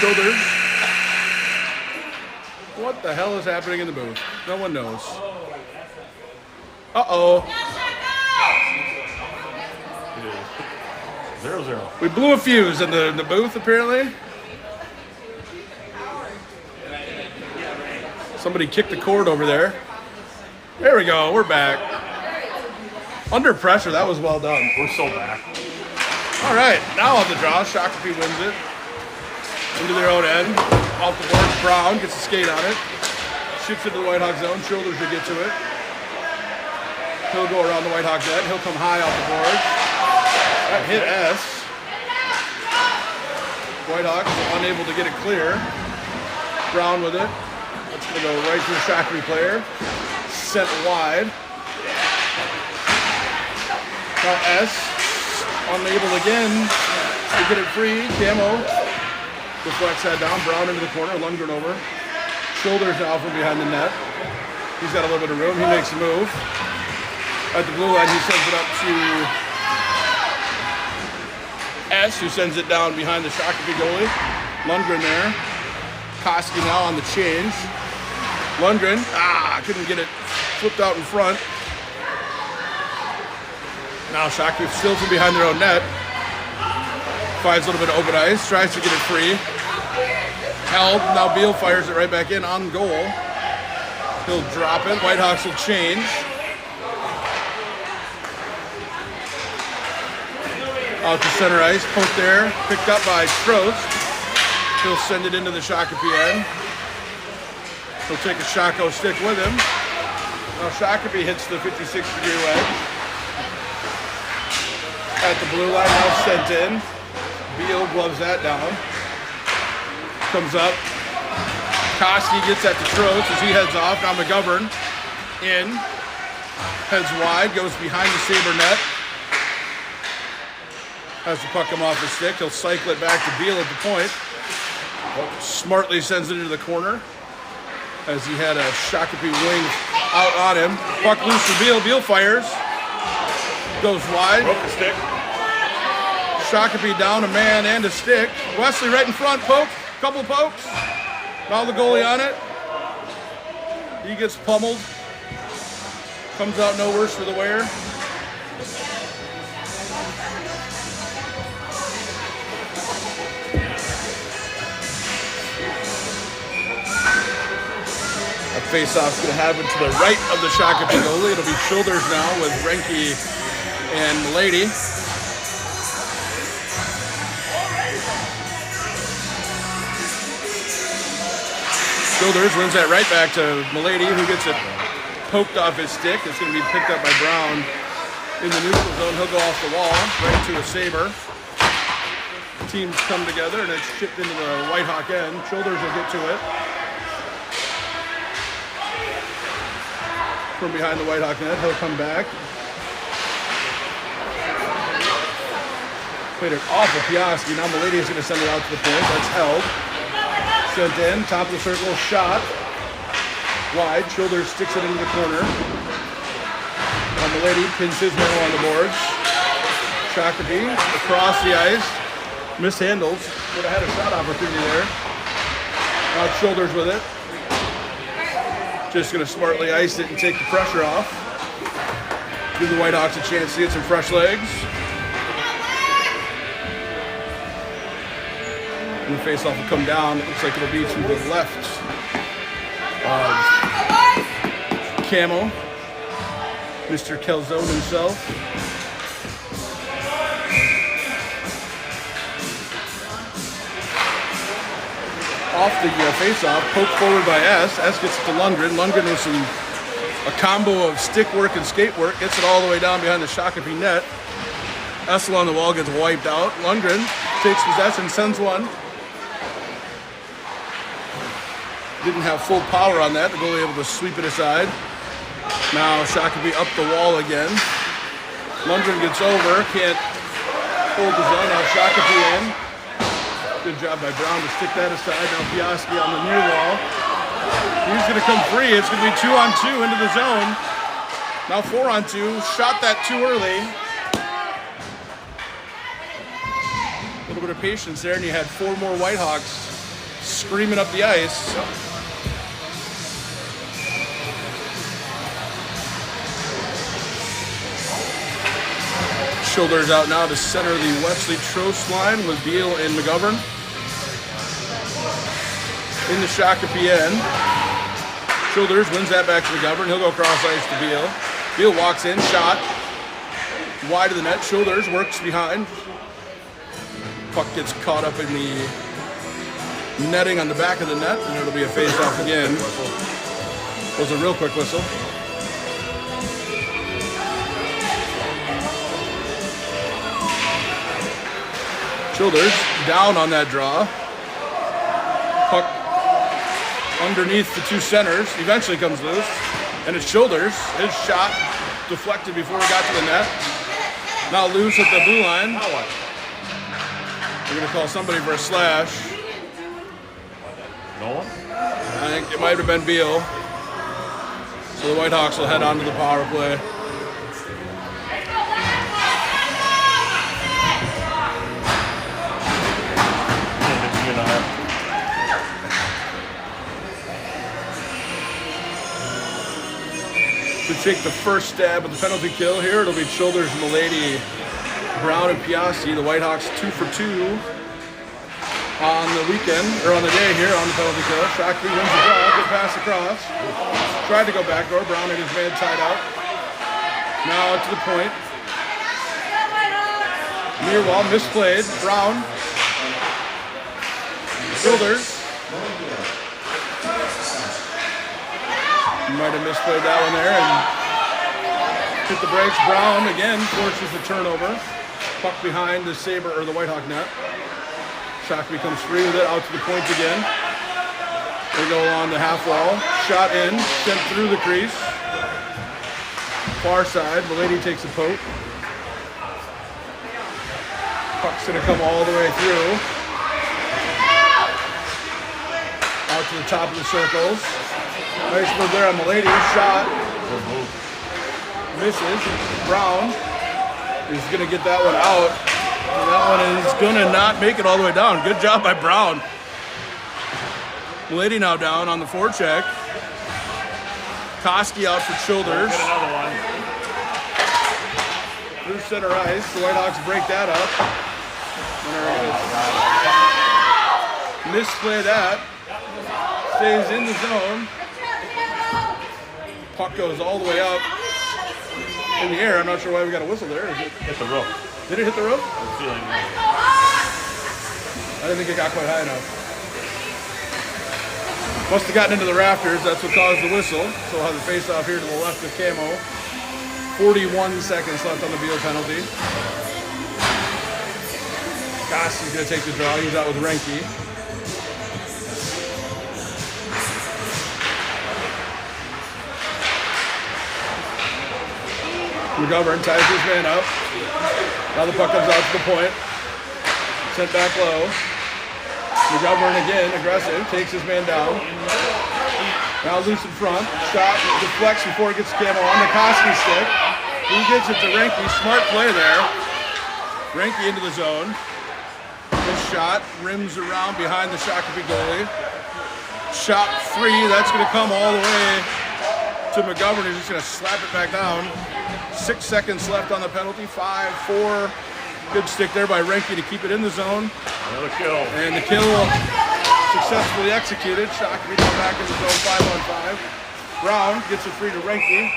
Childers. What the hell is happening in the booth? No one knows. Uh-oh. 0-0. We blew a fuse in the booth, apparently. Somebody kicked the cord over there. There we go. We're back. Under pressure, that was well done. We're so back. All right, now on the draw, Shakopee wins it. Into their own end. Off the board, Brown gets a skate on it. Shoots into the White Hawk zone. Childers will get to it. He'll go around the White Hawk net. He'll come high off the board. That hit S. White Hawks unable to get it clear. Brown with it. That's going to go right to the Shakopee player. Sent wide. Now S, unable again to get it free. Camo deflects that down. Brown into the corner. Lundgren over. Shoulders now from behind the net. He's got a little bit of room. He makes a move. At the blue line, he sends it up to S, who sends it down behind the Shakopee goalie. Lundgren there. Koski now on the change. Lundgren, couldn't get it flipped out in front. Now Shakopee still from behind their own net. Finds a little bit of open ice. Tries to get it free. Held. Now Beal fires it right back in on goal. He'll drop it. Whitehawks will change. Out to center ice. Poke there. Picked up by Trost. He'll send it into the Shakopee end. He'll take a Shako stick with him. Now Shakopee hits the 56-degree wedge. At the blue line, now sent in. Beal gloves that down. Comes up. Koski gets at the Trost as he heads off. Now McGovern in. Heads wide, goes behind the Sabre net. Has the puck come off the stick. He'll cycle it back to Beal at the point. Smartly sends it into the corner as he had a Shakopee wing out on him. Puck loose for Beal. Beal fires. Goes wide. Broke the stick. Shakopee down a man and a stick. Wesley right in front. Poke. Couple pokes. Now the goalie on it. He gets pummeled. Comes out no worse for the wear. Face-off's going to happen to the right of the Shakopee goalie. It'll be shoulders now with Renke and Milady. Shoulders wins that right back to Milady, who gets it poked off his stick. It's going to be picked up by Brown in the neutral zone. He'll go off the wall, right to a Sabre. Teams come together and it's shipped into the Whitehawk end. Shoulders will get to it. From behind the Whitehawk net, he'll come back. Played it off of Piaski. Now Milady is going to send it out to the point. That's held. Sent in, top of the circle, shot. Wide, Shoulders sticks it into the corner. Now Milady pins his man on the boards. Shakopee across the ice. Mishandles. Would have had a shot opportunity there. Now Shoulders with it. Just going to smartly ice it and take the pressure off. Give the Whitehawks a chance to get some fresh legs. And the face-off will come down. It looks like it'll be to the left of Camo. Mr. Calzone himself. Off the face-off, poked forward by S. S gets it to Lundgren. Lundgren with a combo of stick work and skate work. Gets it all the way down behind the Shakopee net. S along the wall gets wiped out. Lundgren takes possession, sends one. Didn't have full power on that. The goalie able to sweep it aside. Now Shakopee up the wall again. Lundgren gets over, can't hold his own. Now Shakopee in. Good job by Brown to stick that aside. Now Piaski on the near wall. He's going to come free. It's going to be 2-on-2 into the zone. Now 4-on-2. Shot that too early. A little bit of patience there, and you had 4 more Whitehawks screaming up the ice. Shoulders out now to center the Wesley Trost line with Beal and McGovern. In the Shakopee end. Shoulders wins that back to McGovern. He'll go across ice to Beal. Beal walks in, shot. Wide of the net. Shoulders works behind. Puck gets caught up in the netting on the back of the net, and it'll be a face-off again. It was a real quick whistle. Shoulders down on that draw. Puck underneath the 2 centers. Eventually comes loose. And it's Shoulders. His shot deflected before he got to the net. Now loose at the blue line. We're going to call somebody for a slash. No one? I think it might have been Beal. So the Whitehawks will head on to the power play. To take the first stab at the penalty kill here, it'll be Shoulders, Milady, Brown, and Piaski. The Whitehawks 2 for 2 on the weekend, or on the day here on the penalty kill. Shakopee wins the draw, good pass across. Tried to go backdoor, Brown had his man tied out. Now to the point. Near wall, misplayed. Brown. Shoulders. Might have misplayed that one there and hit the brakes. Brown again forces the turnover. Puck behind the Sabre or the Whitehawk net. Shakopee comes free with it out to the point again. They go along the half wall. Shot in, sent through the crease. Far side, Milady takes a poke. Puck's gonna come all the way through. Out to the top of the circles. Nice move there on Milady. Shot. Misses. Brown is going to get that one out. And that one is going to not make it all the way down. Good job by Brown. Milady now down on the forecheck. Koski out for Shoulders. Get another one. Through center ice. The Whitehawks break that up. Misplay that. Stays in the zone. Puck goes all the way up in the air. I'm not sure why we got a whistle there. Hit the roof. Did it hit the roof? I'm feeling that. I didn't think it got quite high enough. Must have gotten into the rafters. That's what caused the whistle. So we'll have the face-off here to the left of Camo. 41 seconds left on the Beal penalty. Koski's going to take the draw. He's out with Renke. McGovern ties his man up. Now the puck comes out to the point. Sent back low. McGovern again, aggressive, takes his man down. Now loose in front. Shot, deflects before it gets to Camo on the Koski stick. He gets it to Renke. Smart play there. Renke into the zone. Good shot, rims around behind the Shakopee goalie. Shot free, that's going to come all the way to McGovern. He's just going to slap it back down. 6 seconds left on the penalty. 5-4. Good stick there by Renke to keep it in the zone. Another kill. And the kill successfully executed. Shakopee now back in the zone 5-on-5. Brown gets it free to Renke,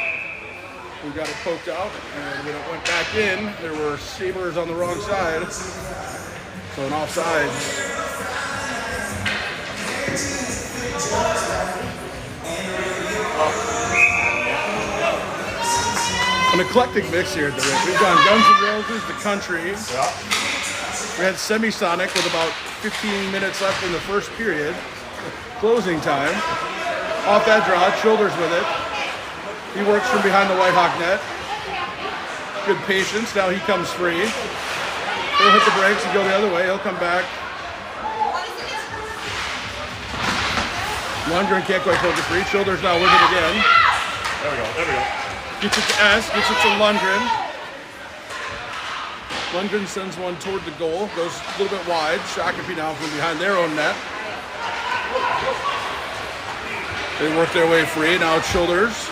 who got it poked out. And when it went back in, there were Sabres on the wrong side. So an offside. An eclectic mix here at the rink. We've gone Guns N' Roses, The Country. Yeah. We had Semisonic with about 15 minutes left in the first period. Closing time. Off that draw, Childers with it. He works from behind the White Hawk net. Good patience. Now he comes free. He'll hit the brakes and go the other way. He'll come back. Lundgren can't quite poke it free. Childers now with it again. There we go. There we go. Gets it to S, gets it to Lundgren. Lundgren sends one toward the goal, goes a little bit wide. Shakopee now from behind their own net. They work their way free. Now it's Childers.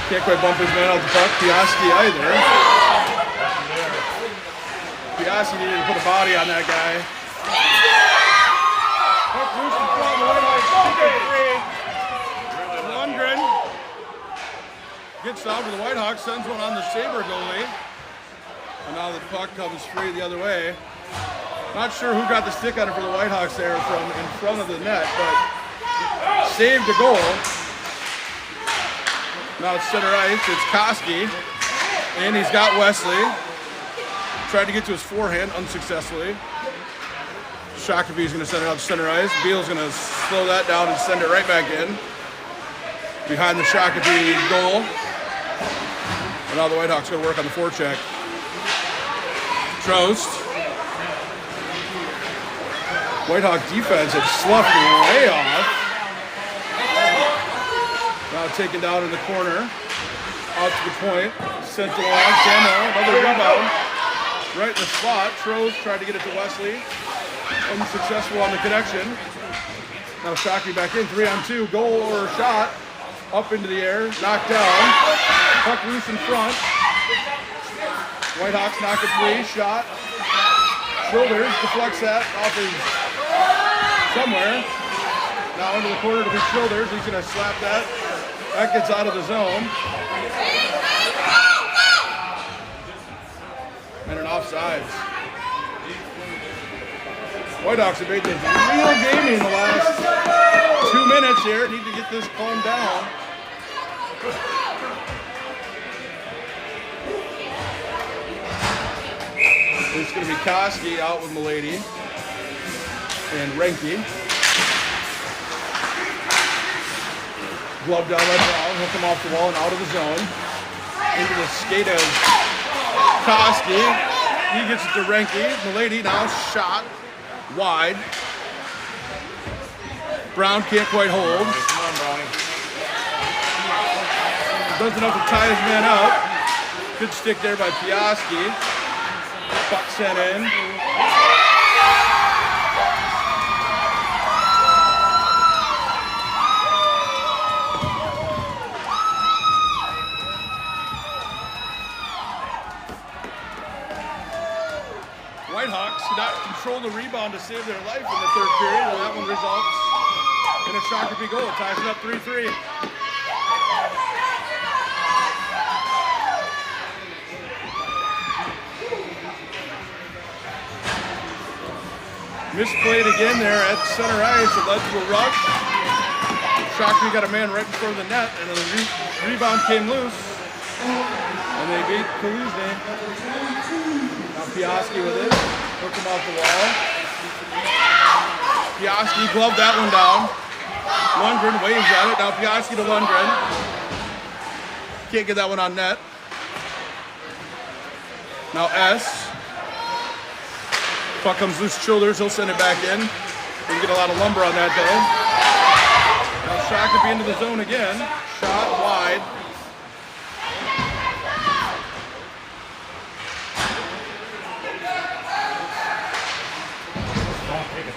Can't quite bump his man out the puck. Piaski either. Piaski needed to put a body on that guy. Puck loose in front of the White Hawks. Lundgren gets down to the White Hawks, sends one on the Sabre goalie. And now the puck comes free the other way. Not sure who got the stick on it for the White Hawks there from in front of the net, but saved the goal. Now it's center ice, it's Koski. And he's got Wesley. Tried to get to his forehand unsuccessfully. Shakopee's going to send it out to center ice. Beal's going to slow that down and send it right back in. Behind the Shakopee goal. And now the White Hawks going to work on the forecheck. Trost. White Hawk defense had sloughed way off. Now taken down in the corner. Out to the point. Sent along. Camo. Another rebound. Right in the spot. Trost tried to get it to Wesley. Unsuccessful on the connection. Now Shakopee back in. 3-on-2. Goal or shot. Up into the air, knocked down, puck loose in front. White Hawks knock it free, shot. Childers deflects that off his somewhere. Now into the corner to be Childers. He's going to slap that. That gets out of the zone. And an offsides. White Hawks have made this real gamey in the last 2 minutes here. Need to get this calmed down. It's going to be Koski out with Milady and Renke. Glove down right now. He'll come off the wall and out of the zone. Into the skate of Koski. He gets it to Renke. Milady now shot wide. Brown can't quite hold. Come on, Brownie. Does enough to tie his man up. Good stick there by Piaski. Puck sent in. White Hawks could not control the rebound to save their life in the third period, and that one results And a Shakopee goal. Ties it up 3-3. Misplayed again there at center ice. It led to a rush. Shakopee got a man right before the net, and the rebound came loose. And they beat Kaluzne. Now Piaski with it. Hooked him off the wall. Piaski gloved that one down. Lundgren waves at it. Now Piaski to Lundgren. Can't get that one on net. Now S. Puck comes loose, Childers. He'll send it back in. Didn't get a lot of lumber on that though. Now Shakopee into the zone again. Shot wide.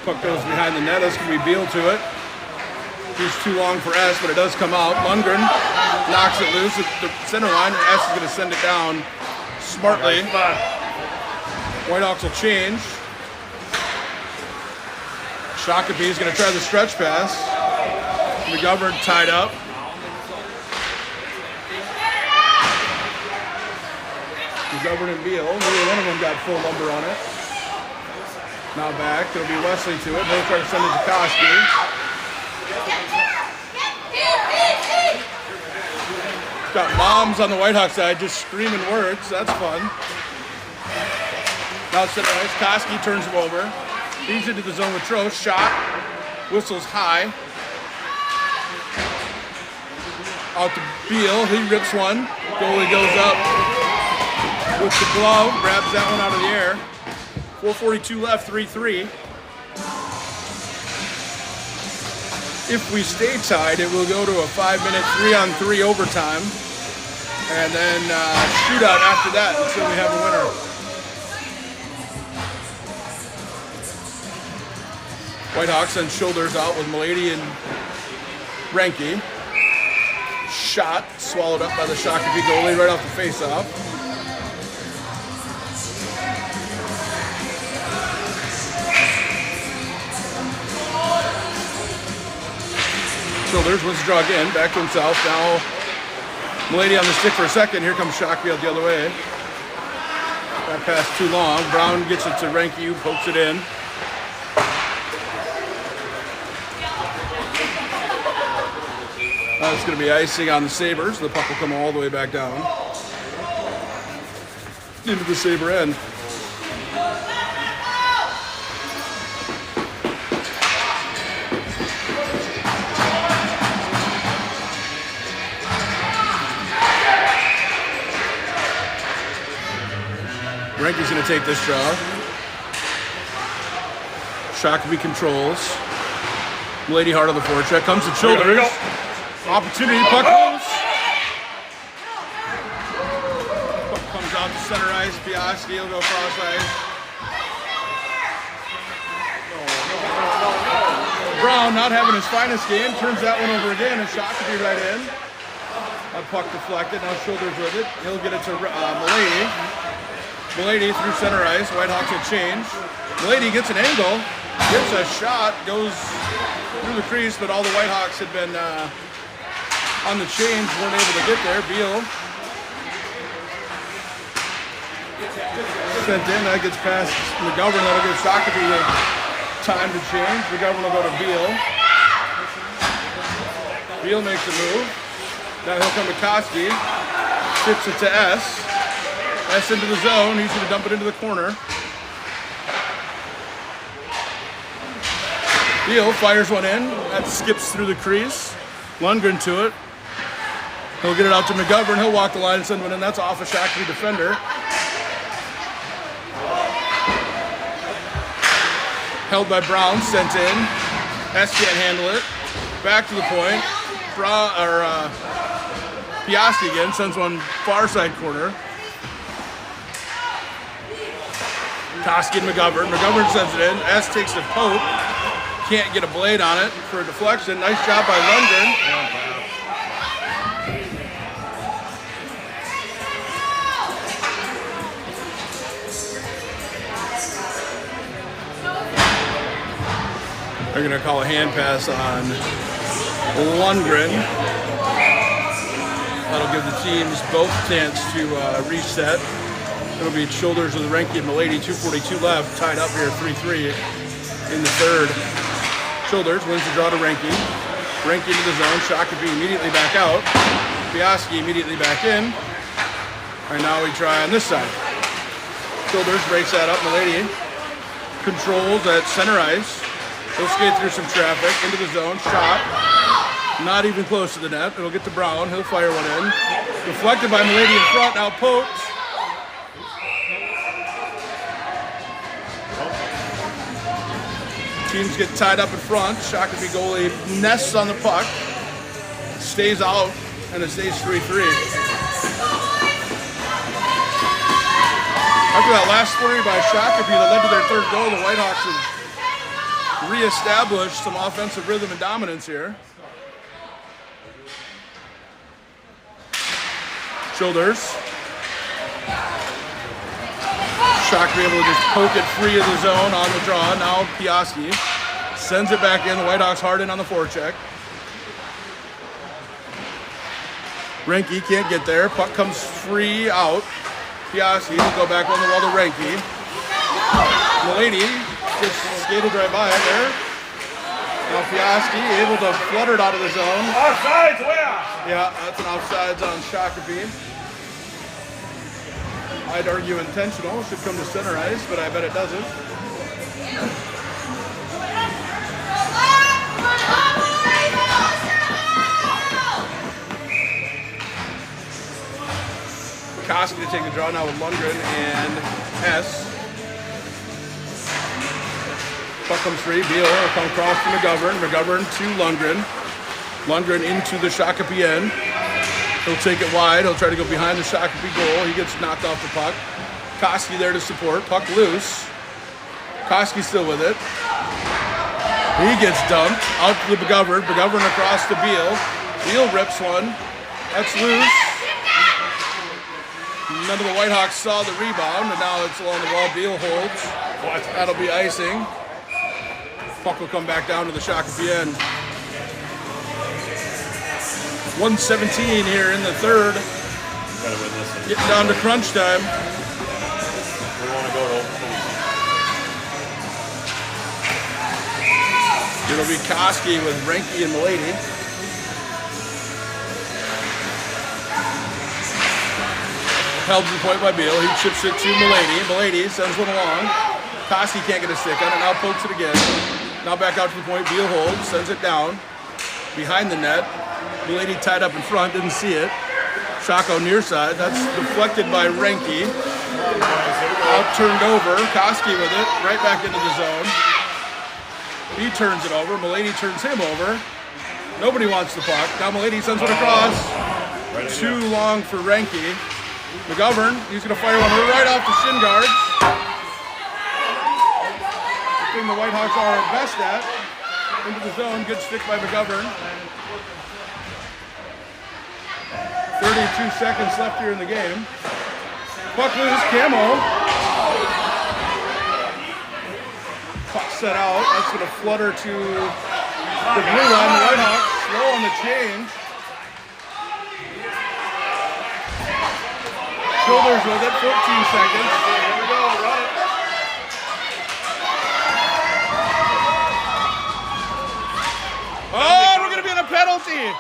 Puck goes behind the net. That's going to be Beal to it. He's too long for S, but it does come out. Lundgren knocks it loose at the center line. S is going to send it down smartly. Whitehawks will change. Shakopee is going to try the stretch pass. McGovern tied up. McGovern and Beal. Neither one of them got full lumber on it. Now back. It'll be Wesley to it. He'll try to send it to Koski. Got moms on the Whitehawk side just screaming words. That's fun. Now it's center ice. Koski turns him over. He's into the zone with Trost. Shot. Whistles high. Out to Beal. He rips one. Goalie goes up with the glove. Grabs that one out of the air. 4:42 left. 3-3. If we stay tied, it will go to a 5-minute 3-on-3 overtime. And then shootout after that until we have a winner. Whitehawks send Shoulders out with Milady and Renke. Shot swallowed up by the Shakopee goalie right off the face-off. Shoulders wants to draw again, back to himself. Now Milady on the stick for a second. Here comes Shakopee out the other way. That pass too long. Brown gets it to Renke, who pokes it in. It's going to be icing on the Sabres. The puck will come all the way back down into the Sabre end. Renke's going to take this draw. Shakopee controls. Milady hard on the forecheck. Comes to Childers. Opportunity, puck loose. Puck comes out to center ice. Piaski will go cross ice. Brown not having his finest game. Turns that one over again and Shakopee right in. That puck deflected. Now Shoulders with it. He'll get it to Milady. Milady through center ice. Whitehawks will change. Milady gets an angle. Gets a shot. Goes through the crease, but all the Whitehawks had been on the change, weren't able to get there. Beal sent in, that gets past McGovern. That'll give Shakopee time to change. McGovern will go to Beal. Beal makes a move. Now he'll come to Koski. Tips it to S. S into the zone. He's going to dump it into the corner. Beal fires one in. That skips through the crease. Lundgren to it. He'll get it out to McGovern. He'll walk the line and send one in. That's off a Shakopee defender. Held by Brown, sent in. S can't handle it. Back to the point. Piaski again sends one far side corner. Koski and McGovern. McGovern sends it in. S takes the poke. Can't get a blade on it for a deflection. Nice job by Lundgren. They're going to call a hand pass on Lundgren. That'll give the teams both a chance to reset. It'll be shoulders with Renke and Milady, 2:42 left, tied up here 3-3 in the third. Shoulders wins the draw to Renke. Renke into the zone. Shakopee immediately back out. Piaski immediately back in. And now we try on this side. Shoulders breaks that up. Milady controls at center ice. He'll skate through some traffic into the zone. Shot. Not even close to the net. It'll get to Brown. He'll fire one in. Deflected by Milady in front. Now poked. Teams get tied up in front. Shakopee goalie nests on the puck. Stays out, and it stays 3-3. After that last flurry by Shakopee that led to their third goal, the Whitehawks have reestablished some offensive rhythm and dominance here. Shoulders. Shakopee able to just poke it free of the zone on the draw. Now Piaski sends it back in. The Whitehawks hard in on the forecheck. Renke can't get there. Puck comes free out. Piaski will go back on the wall to Renke. Milady just skated right by it there. Now Piaski able to flutter it out of the zone. Offsides, way off. Yeah, that's an offsides on Shakopee. I'd argue intentional. Should come to center ice, but I bet it doesn't. Koski to take the draw now with Lundgren and S. Puck comes free. Beal will come across to McGovern. McGovern to Lundgren. Lundgren into the Shakopee end. He'll take it wide. He'll try to go behind the Shakopee goal. He gets knocked off the puck. Koski there to support. Puck loose. Koski still with it. He gets dumped. Out to the McGovern. McGovern across to Beal. Beal rips one. That's loose. None of the Whitehawks saw the rebound, and now it's along the wall. Beal holds. That'll be icing. Puck will come back down to the Shakopee end. 1:17 here in the third. Gotta win this one. Getting down to crunch time. We want to go to It'll be Koski with Renke and Milady. Held to the point by Beal. He chips it to Milady. Milady sends one along. Koski can't get a stick on it. Now pokes it again. Now back out to the point. Beal holds. Sends it down. Behind the net. Milady tied up in front. Didn't see it. Shako near side. That's deflected by Renke. Out turned over. Koski with it. Right back into the zone. He turns it over. Milady turns him over. Nobody wants the puck. Now Milady sends one across. Too long for Renke. McGovern, he's going to fire one right off the shin guards. The thing the Whitehawks are best at. Into the zone, good stick by McGovern. 32 seconds left here in the game. Puck loose, Camo. Puck set out, that's going to flutter to the blue line. The Whitehawks slow on the change. Shoulders with it, 14 seconds. Here we go, run it. Oh, we're going to be in a penalty.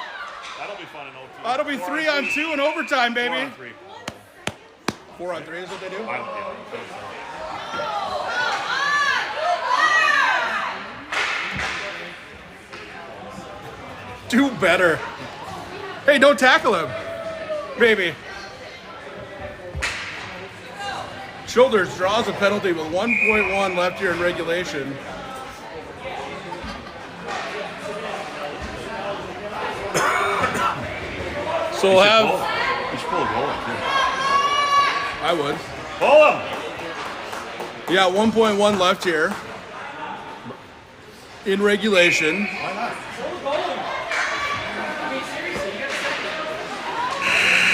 That'll be fun in OT. That'll be 3-on-2 in overtime, baby. 4-on-3. 4-on-3 is what they do? Do better. Hey, don't tackle him, baby. Shoulders draws a penalty with 1.1 left here in regulation. So we'll have. You should pull a goal. I would. Pull him. Yeah, 1.1 left here in regulation. Why not?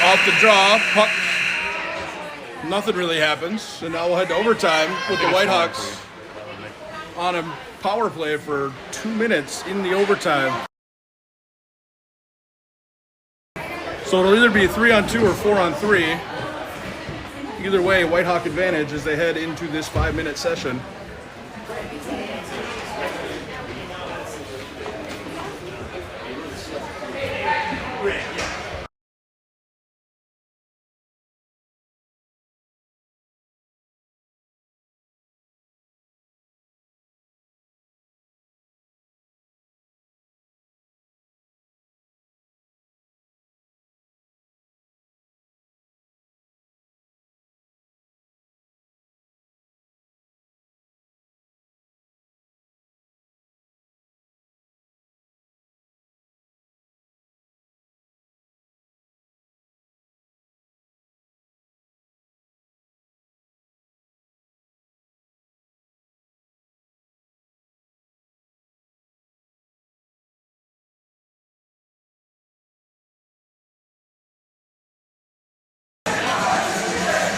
Off the draw, puck. Nothing really happens, and now we'll head to overtime with the Whitehawks on a power play for 2 minutes in the overtime. So it'll either be 3-on-2 or 4-on-3. Either way, Whitehawk advantage as they head into this 5-minute session.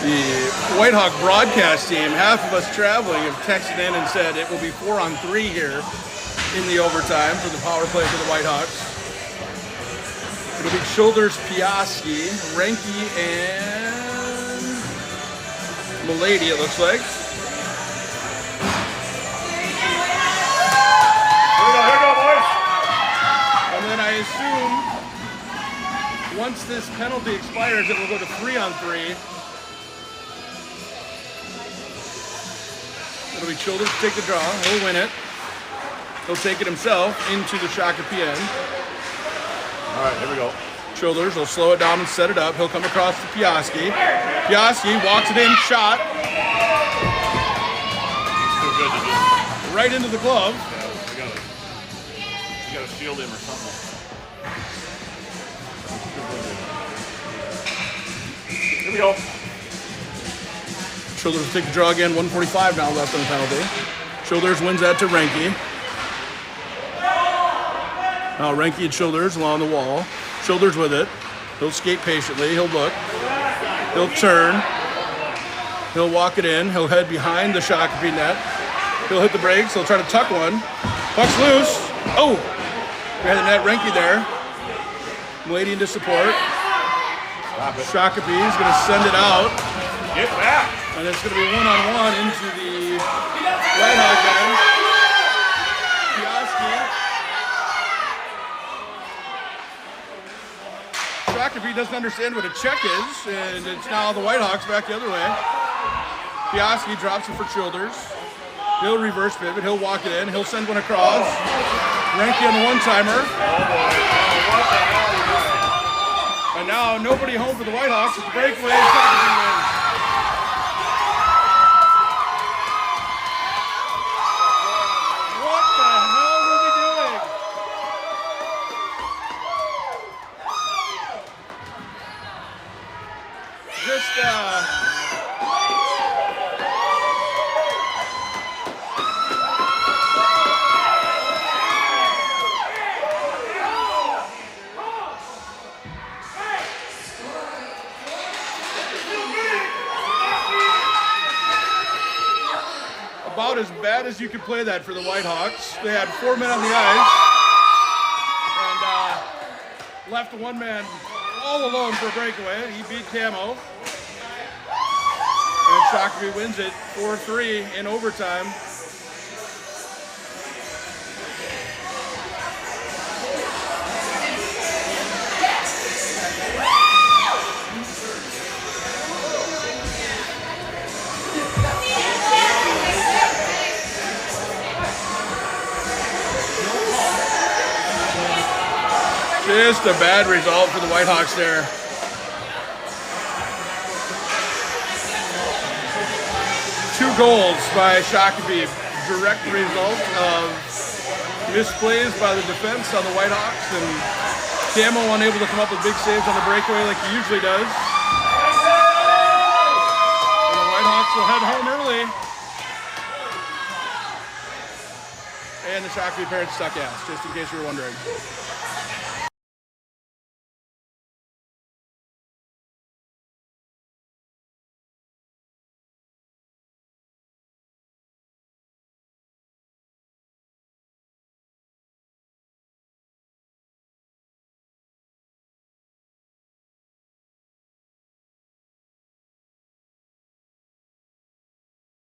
The Whitehawk broadcast team, half of us traveling, have texted in and said it will be 4-on-3 here in the overtime for the power play for the Whitehawks. It'll be Shoulders, Piaski, Renke, and Milady, it looks like. Here we go, boys. And then I assume once this penalty expires, it will go to 3-on-3. It'll be Childers to take the draw. He'll win it. He'll take it himself into the Shakopee end. All right, here we go. Childers will slow it down and set it up. He'll come across to Piaski. Piaski walks it in, shot. It's too good to just. Right into the glove. Yeah, you gotta shield him or something. Here we go. Childers will take the draw again. 1:45 now left on the penalty. Childers wins that to Renke. Now Renke and Childers along the wall. Childers with it. He'll skate patiently. He'll look. He'll turn. He'll walk it in. He'll head behind the Shakopee net. He'll hit the brakes. He'll try to tuck one. Puck's loose. Oh! We had the net. Renke there. Milady into support. Shakopee is going to send it out. Get back. And it's going to be 1-on-1 into the Whitehawk end. Piaski. Shakopee doesn't understand what a check is, and it's now the Whitehawks back the other way. Piaski drops it for Childers. He'll reverse pivot. He'll walk it in. He'll send one across. Renke on the one-timer. And now nobody home for the Whitehawks. It's a breakaway. Shakopee wins. About as bad as you could play that for the Whitehawks. They had 4 men on the ice and left one man all alone for a breakaway. He beat Camo. And Shakopee wins it 4-3 in overtime. Just a bad result for the Whitehawks there. Two goals by Shakopee, direct result of misplays by the defense on the Whitehawks, and Camo unable to come up with big saves on the breakaway like he usually does. And the Whitehawks will head home early. And the Shakopee parents suck ass, just in case you were wondering.